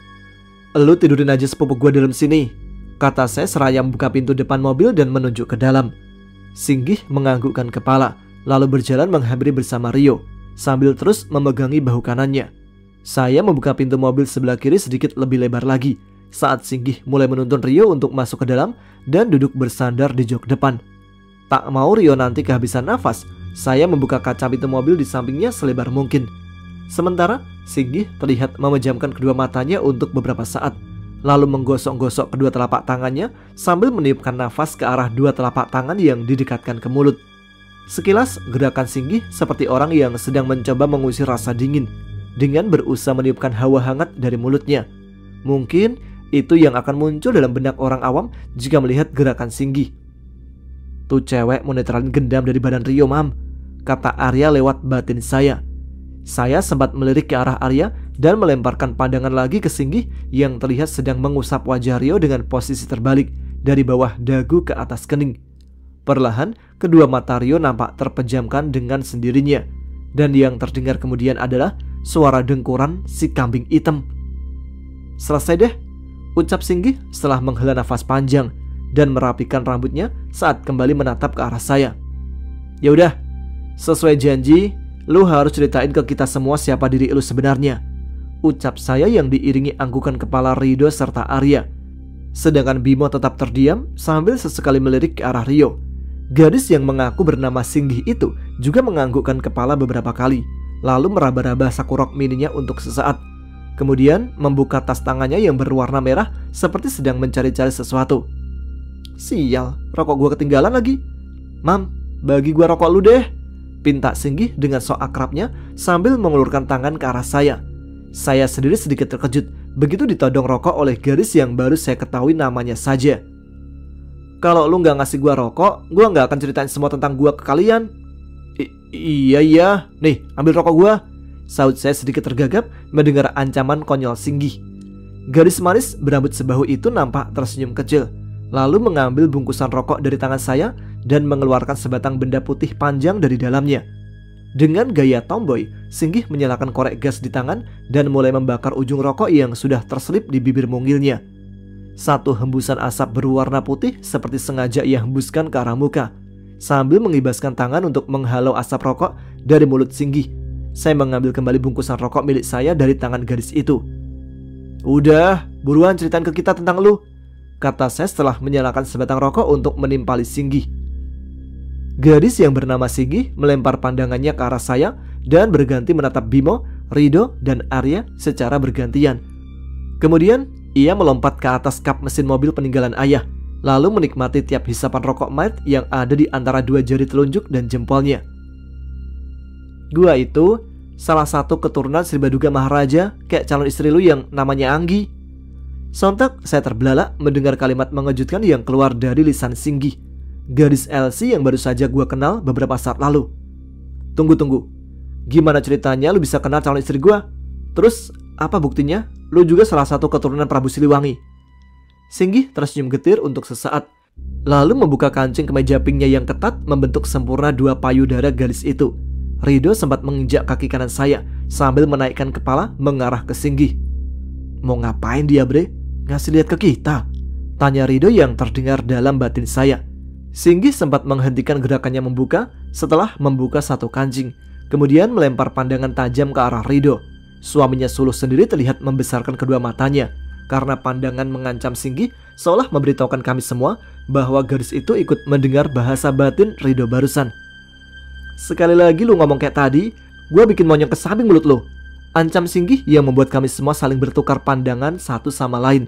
Lu tidurin aja sepupu gua dalam sini, kata saya seraya membuka pintu depan mobil dan menunjuk ke dalam. Singgih menganggukkan kepala lalu berjalan menghampiri bersama Rio sambil terus memegangi bahu kanannya. Saya membuka pintu mobil sebelah kiri sedikit lebih lebar lagi saat Singgih mulai menuntun Rio untuk masuk ke dalam dan duduk bersandar di jok depan. Tak mau Rio nanti kehabisan nafas, saya membuka kaca pintu mobil di sampingnya selebar mungkin. Sementara Singgih terlihat memejamkan kedua matanya untuk beberapa saat, lalu menggosok-gosok kedua telapak tangannya sambil meniupkan nafas ke arah dua telapak tangan yang didekatkan ke mulut. Sekilas gerakan Singgih seperti orang yang sedang mencoba mengusir rasa dingin dengan berusaha meniupkan hawa hangat dari mulutnya. Mungkin itu yang akan muncul dalam benak orang awam jika melihat gerakan Singgih. Tuh cewek mau netralin gendam dari badan Rio, Mam, kata Arya lewat batin saya. Saya sempat melirik ke arah Arya dan melemparkan pandangan lagi ke Singgih yang terlihat sedang mengusap wajah Rio dengan posisi terbalik dari bawah dagu ke atas kening. Perlahan, kedua mata Rio nampak terpejamkan dengan sendirinya, dan yang terdengar kemudian adalah suara dengkuran si kambing hitam. "Selesai deh," ucap Singgih setelah menghela nafas panjang dan merapikan rambutnya saat kembali menatap ke arah saya. "Ya udah, sesuai janji, lu harus ceritain ke kita semua siapa diri lu sebenarnya," ucap saya yang diiringi anggukan kepala Rido serta Arya. Sedangkan Bimo tetap terdiam sambil sesekali melirik ke arah Rio. Gadis yang mengaku bernama Singgih itu juga menganggukkan kepala beberapa kali, lalu meraba-raba saku rok mininya untuk sesaat. Kemudian membuka tas tangannya yang berwarna merah seperti sedang mencari-cari sesuatu. "Sial, rokok gua ketinggalan lagi. Mam, bagi gua rokok lu deh," pinta Singgih dengan sok akrabnya sambil mengulurkan tangan ke arah saya. Saya sendiri sedikit terkejut begitu ditodong rokok oleh gadis yang baru saya ketahui namanya saja. "Kalau lu nggak ngasih gua rokok, gua nggak akan ceritain semua tentang gua ke kalian." Iya, nih ambil rokok gua," saut saya sedikit tergagap mendengar ancaman konyol Singgih. Gadis manis berambut sebahu itu nampak tersenyum kecil, lalu mengambil bungkusan rokok dari tangan saya dan mengeluarkan sebatang benda putih panjang dari dalamnya. Dengan gaya tomboy, Singgih menyalakan korek gas di tangan dan mulai membakar ujung rokok yang sudah terselip di bibir mungilnya. Satu hembusan asap berwarna putih seperti sengaja ia hembuskan ke arah muka, sambil mengibaskan tangan untuk menghalau asap rokok dari mulut Singgih. Saya mengambil kembali bungkusan rokok milik saya dari tangan gadis itu. "Udah, buruan ceritain ke kita tentang lu," kata saya setelah menyalakan sebatang rokok untuk menimpali Singgih. Gadis yang bernama Singgih melempar pandangannya ke arah saya dan berganti menatap Bimo, Rido, dan Arya secara bergantian. Kemudian ia melompat ke atas kap mesin mobil peninggalan ayah, lalu menikmati tiap hisapan rokok mild yang ada di antara dua jari telunjuk dan jempolnya. "Gua itu salah satu keturunan Sri Baduga Maharaja, kayak calon istri lu yang namanya Anggi." Sontak saya terbelalak mendengar kalimat mengejutkan yang keluar dari lisan Singgih, gadis Elsie yang baru saja gua kenal beberapa saat lalu. Tunggu. Gimana ceritanya lu bisa kenal calon istri gua? Terus apa buktinya lu juga salah satu keturunan Prabu Siliwangi? Singgih tersenyum getir untuk sesaat, lalu membuka kancing kemeja pinknya yang ketat membentuk sempurna dua payudara gadis itu. Rido sempat menginjak kaki kanan saya sambil menaikkan kepala mengarah ke Singgih. "Mau ngapain dia, bre? Ngasih lihat ke kita?" tanya Rido yang terdengar dalam batin saya. Singgih sempat menghentikan gerakannya membuka setelah membuka satu kancing, kemudian melempar pandangan tajam ke arah Rido. Suaminya Suluh sendiri terlihat membesarkan kedua matanya karena pandangan mengancam Singgih, seolah memberitahukan kami semua bahwa gadis itu ikut mendengar bahasa batin Rido barusan. "Sekali lagi lu ngomong kayak tadi, gua bikin monyong ke samping mulut lu," ancam Singgih yang membuat kami semua saling bertukar pandangan satu sama lain.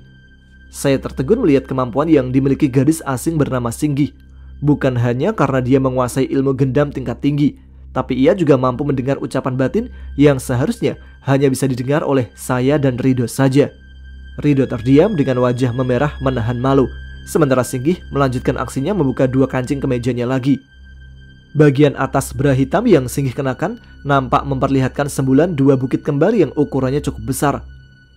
Saya tertegun melihat kemampuan yang dimiliki gadis asing bernama Singgih. Bukan hanya karena dia menguasai ilmu gendam tingkat tinggi, tapi ia juga mampu mendengar ucapan batin yang seharusnya hanya bisa didengar oleh saya dan Rido saja. Rido terdiam dengan wajah memerah menahan malu, sementara Singgih melanjutkan aksinya membuka dua kancing kemejanya lagi. Bagian atas bra hitam yang Singgih kenakan nampak memperlihatkan sembulan dua bukit kembar yang ukurannya cukup besar.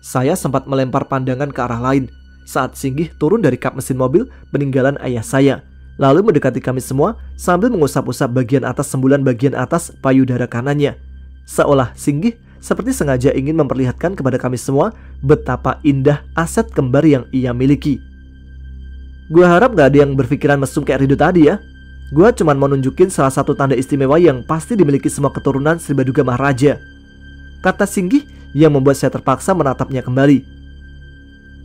Saya sempat melempar pandangan ke arah lain saat Singgih turun dari kap mesin mobil peninggalan ayah saya, lalu mendekati kami semua sambil mengusap-usap bagian atas sembulan bagian atas payudara kanannya, seolah Singgih seperti sengaja ingin memperlihatkan kepada kami semua betapa indah aset kembar yang ia miliki. Gua harap gak ada yang berpikiran mesum kayak Rido tadi ya. Gua cuman mau nunjukin salah satu tanda istimewa yang pasti dimiliki semua keturunan Sri Baduga Maharaja, kata Singgih yang membuat saya terpaksa menatapnya kembali.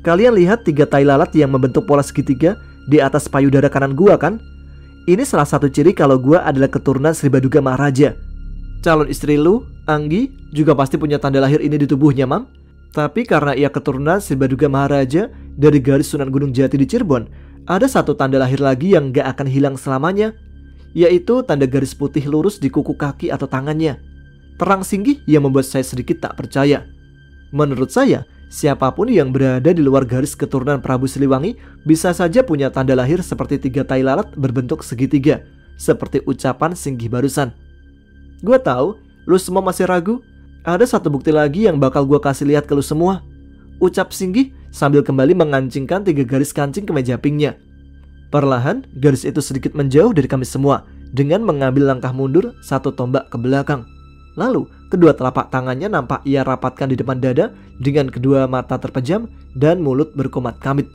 "Kalian lihat tiga tai lalat yang membentuk pola segitiga di atas payudara kanan gua kan? Ini salah satu ciri kalau gua adalah keturunan Sri Baduga Maharaja. Calon istri lu, Anggi, juga pasti punya tanda lahir ini di tubuhnya, Mam. Tapi karena ia keturunan Sri Baduga Maharaja dari garis Sunan Gunung Jati di Cirebon, ada satu tanda lahir lagi yang gak akan hilang selamanya, yaitu tanda garis putih lurus di kuku kaki atau tangannya," terang Singgih yang membuat saya sedikit tak percaya. Menurut saya, siapapun yang berada di luar garis keturunan Prabu Siliwangi bisa saja punya tanda lahir seperti tiga tai lalat berbentuk segitiga, seperti ucapan Singgih barusan. "Gua tahu, lu semua masih ragu. Ada satu bukti lagi yang bakal gue kasih lihat ke lu semua, ucap Singgih sambil kembali mengancingkan 3 garis kancing ke meja pinknya. Perlahan, garis itu sedikit menjauh dari kami semua dengan mengambil langkah mundur 1 tombak ke belakang. Lalu, kedua telapak tangannya nampak ia rapatkan di depan dada dengan kedua mata terpejam dan mulut berkumat kamit.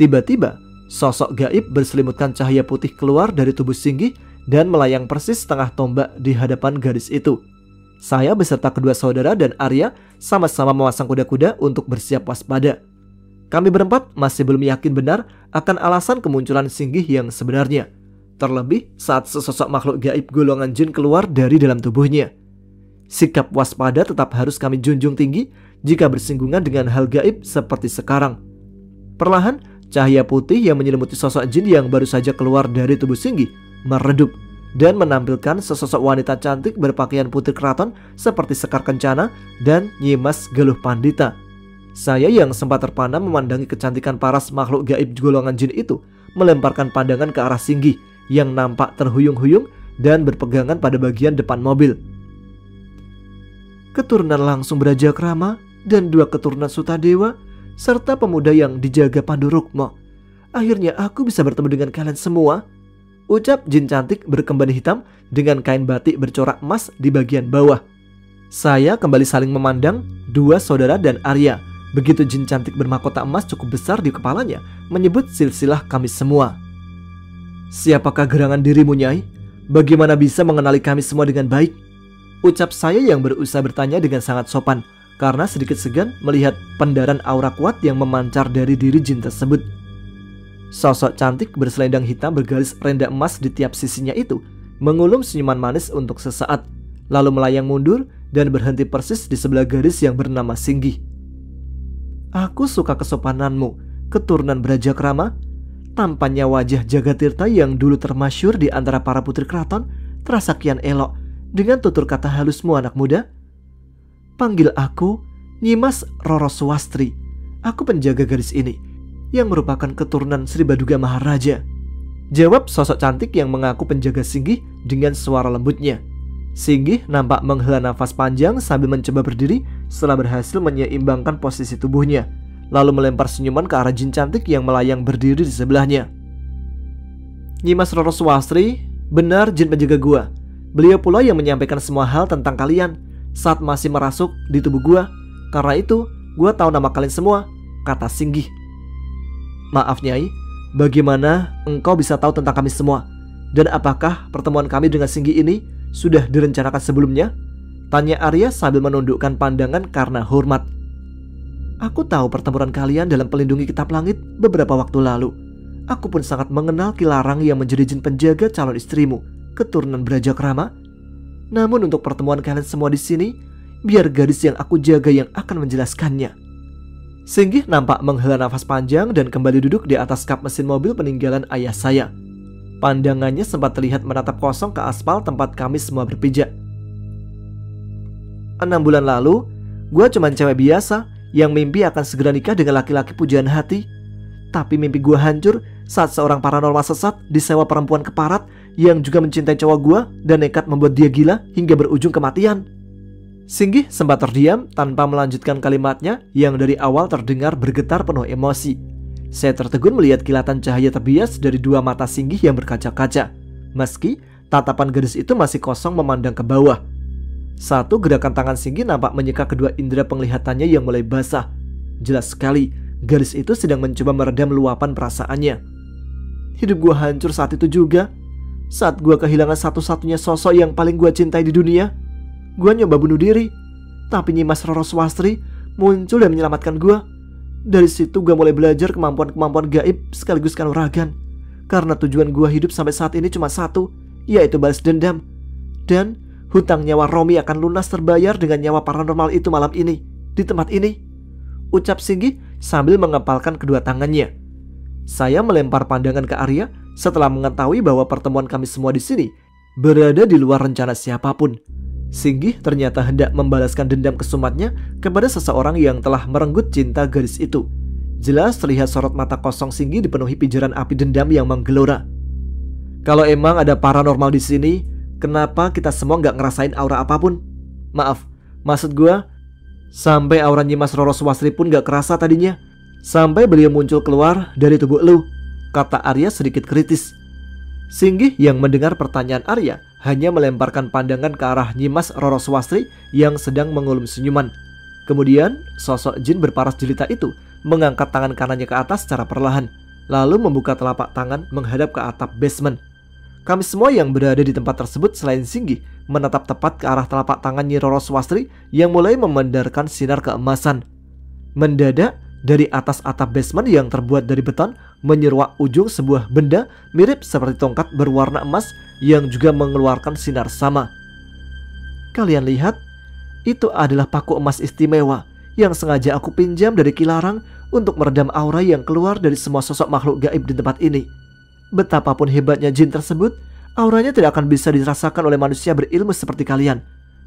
Tiba-tiba, sosok gaib berselimutkan cahaya putih keluar dari tubuh Singgih dan melayang persis setengah tombak di hadapan garis itu. Saya beserta kedua saudara dan Arya sama-sama memasang kuda-kuda untuk bersiap waspada. Kami berempat masih belum yakin benar akan alasan kemunculan Singgih yang sebenarnya. Terlebih saat sesosok makhluk gaib golongan jin keluar dari dalam tubuhnya. Sikap waspada tetap harus kami junjung tinggi jika bersinggungan dengan hal gaib seperti sekarang. Perlahan, cahaya putih yang menyelimuti sosok jin yang baru saja keluar dari tubuh Singgih meredup dan menampilkan sesosok wanita cantik berpakaian putri keraton seperti Sekar Kencana dan Nyimas Galuh Pandita. Saya yang sempat terpana memandangi kecantikan paras makhluk gaib golongan jin itu melemparkan pandangan ke arah Singgih yang nampak terhuyung-huyung dan berpegangan pada bagian depan mobil. Keturunan langsung Braja Krama dan 2 keturunan Sutadewa serta pemuda yang dijaga Pandu Rukmo. Akhirnya aku bisa bertemu dengan kalian semua, ucap jin cantik berkemban hitam dengan kain batik bercorak emas di bagian bawah. Saya kembali saling memandang 2 saudara dan Arya. Begitu jin cantik bermahkota emas cukup besar di kepalanya menyebut silsilah kami semua. Siapakah gerangan dirimu, Nyai? Bagaimana bisa mengenali kami semua dengan baik? Ucap saya yang berusaha bertanya dengan sangat sopan karena sedikit segan melihat pendaran aura kuat yang memancar dari diri jin tersebut. Sosok cantik berselendang hitam bergaris renda emas di tiap sisinya itu mengulum senyuman manis untuk sesaat, lalu melayang mundur dan berhenti persis di sebelah garis yang bernama Singgih. Aku suka kesopananmu, keturunan Braja Krama. Tampannya wajah Jagatirta yang dulu termasyhur di antara para putri keraton terasa kian elok dengan tutur kata halusmu, anak muda. Panggil aku Nyimas Roro Swastri. Aku penjaga garis ini yang merupakan keturunan Sri Baduga Maharaja, jawab sosok cantik yang mengaku penjaga Singgih dengan suara lembutnya. Singgih nampak menghela nafas panjang sambil mencoba berdiri setelah berhasil menyeimbangkan posisi tubuhnya, lalu melempar senyuman ke arah jin cantik yang melayang berdiri di sebelahnya. Nyimas Roro Swastri, benar jin penjaga gua. Beliau pula yang menyampaikan semua hal tentang kalian saat masih merasuk di tubuh gua. Karena itu, gua tahu nama kalian semua, kata Singgih. Maaf Nyai, bagaimana engkau bisa tahu tentang kami semua? Dan apakah pertemuan kami dengan Singgih ini sudah direncanakan sebelumnya? Tanya Arya sambil menundukkan pandangan karena hormat. Aku tahu pertempuran kalian dalam pelindungi kitab langit beberapa waktu lalu. Aku pun sangat mengenal Kilarang yang menjadi jin penjaga calon istrimu, keturunan Braja Krama. Namun untuk pertemuan kalian semua di sini, biar gadis yang aku jaga yang akan menjelaskannya. Singgih nampak menghela nafas panjang dan kembali duduk di atas kap mesin mobil peninggalan ayah saya. Pandangannya sempat terlihat menatap kosong ke aspal tempat kami semua berpijak. 6 bulan lalu, gue cuman cewek biasa yang mimpi akan segera nikah dengan laki-laki pujaan hati. Tapi mimpi gue hancur saat seorang paranormal sesat disewa perempuan keparat yang juga mencintai cowok gue dan nekat membuat dia gila hingga berujung kematian. Singgih sempat terdiam tanpa melanjutkan kalimatnya yang dari awal terdengar bergetar penuh emosi. Saya tertegun melihat kilatan cahaya terbias dari 2 mata Singgih yang berkaca-kaca, meski tatapan gadis itu masih kosong memandang ke bawah. Satu gerakan tangan Singgih nampak menyeka kedua indera penglihatannya yang mulai basah. Jelas sekali, gadis itu sedang mencoba meredam luapan perasaannya. Hidup gua hancur saat itu juga. Saat gua kehilangan satu-satunya sosok yang paling gua cintai di dunia, gua nyoba bunuh diri. Tapi Nyimas Roro Swastri muncul dan menyelamatkan gua. Dari situ gua mulai belajar kemampuan-kemampuan gaib sekaligus kanuragan. Karena tujuan gua hidup sampai saat ini cuma satu, yaitu balas dendam. Dan hutang nyawa Romi akan lunas terbayar dengan nyawa paranormal itu malam ini, di tempat ini, ucap Singgih sambil mengepalkan kedua tangannya. Saya melempar pandangan ke Arya setelah mengetahui bahwa pertemuan kami semua di sini berada di luar rencana siapapun. Singgih ternyata hendak membalaskan dendam kesumatnya kepada seseorang yang telah merenggut cinta gadis itu. Jelas terlihat sorot mata kosong Singgih dipenuhi pijaran api dendam yang menggelora. Kalau emang ada paranormal di sini, kenapa kita semua nggak ngerasain aura apapun? Maaf, Maksud gue, sampai aura Nyimas Roro Swastri pun gak kerasa tadinya. Sampai beliau muncul keluar dari tubuh lu, kata Arya sedikit kritis. Singgih yang mendengar pertanyaan Arya hanya melemparkan pandangan ke arah Nyimas Roro Swastri yang sedang mengulum senyuman. Kemudian sosok jin berparas jelita itu mengangkat tangan kanannya ke atas secara perlahan, lalu membuka telapak tangan menghadap ke atap basement. Kami semua yang berada di tempat tersebut selain Singgih menatap tepat ke arah telapak tangan Nyi Roro Swastri yang mulai memandarkan sinar keemasan. Mendadak dari atas atap basement yang terbuat dari beton menyeruak ujung sebuah benda mirip seperti tongkat berwarna emas yang juga mengeluarkan sinar sama. Kalian lihat, itu adalah paku emas istimewa yang sengaja aku pinjam dari Kilarang untuk meredam aura yang keluar dari semua sosok makhluk gaib di tempat ini. Betapapun hebatnya jin tersebut, auranya tidak akan bisa dirasakan oleh manusia berilmu seperti kalian,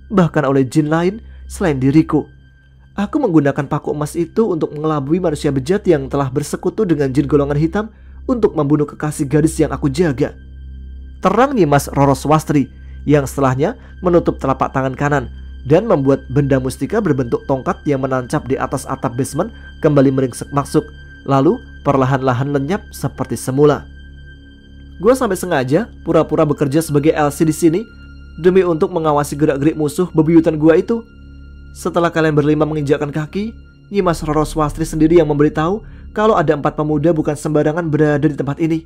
bahkan oleh jin lain selain diriku. Aku menggunakan paku emas itu untuk mengelabui manusia bejat yang telah bersekutu dengan jin golongan hitam untuk membunuh kekasih gadis yang aku jaga. Terang Nyimas Roro Swastri yang setelahnya menutup telapak tangan kanan dan membuat benda mustika berbentuk tongkat yang menancap di atas atap basement kembali meringsek masuk, lalu perlahan-lahan lenyap seperti semula. Gue sampai sengaja pura-pura bekerja sebagai LC di sini demi untuk mengawasi gerak-gerik musuh bebuyutan gue itu. Setelah kalian berlima menginjakkan kaki, Nyimas Roro Swastri sendiri yang memberitahu kalau ada 4 pemuda bukan sembarangan berada di tempat ini.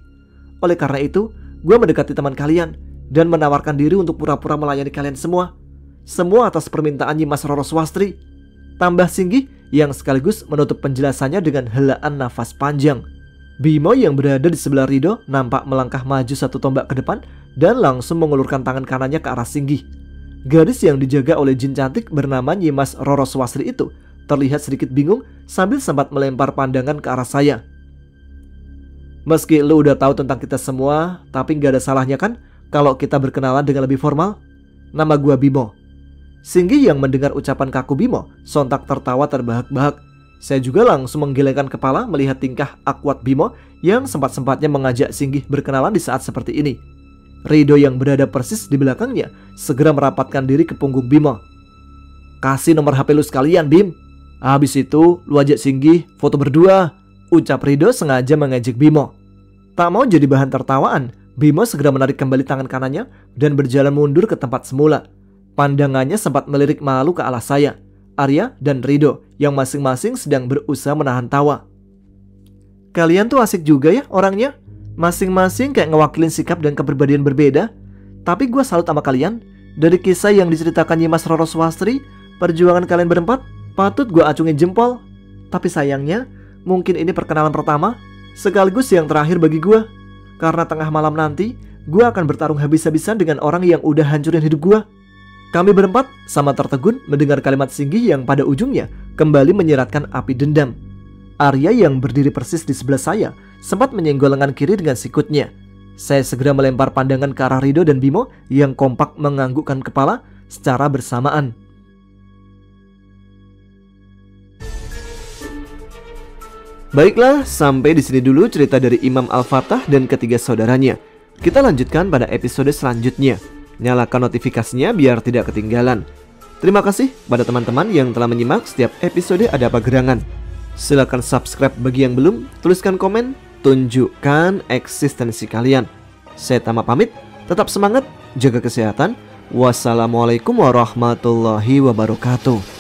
Oleh karena itu, gue mendekati teman kalian dan menawarkan diri untuk pura-pura melayani kalian semua. Semua atas permintaan Nyimas Roro Swastri. Tambah Singgih yang sekaligus menutup penjelasannya dengan helaan nafas panjang. Bimo yang berada di sebelah Rido nampak melangkah maju 1 tombak ke depan dan langsung mengulurkan tangan kanannya ke arah Singgih. Gadis yang dijaga oleh jin cantik bernama Nyimas Roro Swastri itu terlihat sedikit bingung sambil sempat melempar pandangan ke arah saya. Meski lu udah tahu tentang kita semua, tapi gak ada salahnya kan kalau kita berkenalan dengan lebih formal? Nama gua Bimo. Singgih yang mendengar ucapan kaku Bimo sontak tertawa terbahak-bahak. Saya juga langsung menggelengkan kepala melihat tingkah akwat Bimo yang sempat-sempatnya mengajak Singgih berkenalan di saat seperti ini. Rido yang berada persis di belakangnya segera merapatkan diri ke punggung Bimo. Kasih nomor HP lu sekalian, Bim. Habis itu lu ajak Singgih foto berdua, ucap Rido sengaja mengejek Bimo. Tak mau jadi bahan tertawaan, Bimo segera menarik kembali tangan kanannya dan berjalan mundur ke tempat semula. Pandangannya sempat melirik malu ke arah saya, Arya dan Rido yang masing-masing sedang berusaha menahan tawa. Kalian tuh asik juga ya orangnya. Masing-masing kayak ngewakilin sikap dan kepribadian berbeda. Tapi gue salut sama kalian. Dari kisah yang diceritakan Nyimas Roro Swastri, perjuangan kalian berempat patut gue acungin jempol. Tapi sayangnya, mungkin ini perkenalan pertama sekaligus yang terakhir bagi gue. Karena tengah malam nanti, gue akan bertarung habis-habisan dengan orang yang udah hancurin hidup gue. Kami berempat sama tertegun mendengar kalimat Singgih yang pada ujungnya kembali menyiratkan api dendam. Arya yang berdiri persis di sebelah saya sempat menyenggol lengan kiri dengan sikutnya. Saya segera melempar pandangan ke arah Rido dan Bimo yang kompak menganggukkan kepala secara bersamaan. Baiklah, sampai di sini dulu cerita dari Imam Al-Fatah dan ketiga saudaranya. Kita lanjutkan pada episode selanjutnya. Nyalakan notifikasinya biar tidak ketinggalan. Terima kasih pada teman-teman yang telah menyimak setiap episode Ada Apa Gerangan. Silakan subscribe bagi yang belum, tuliskan komen, tunjukkan eksistensi kalian. Saya Tama pamit, tetap semangat, jaga kesehatan. Wassalamualaikum warahmatullahi wabarakatuh.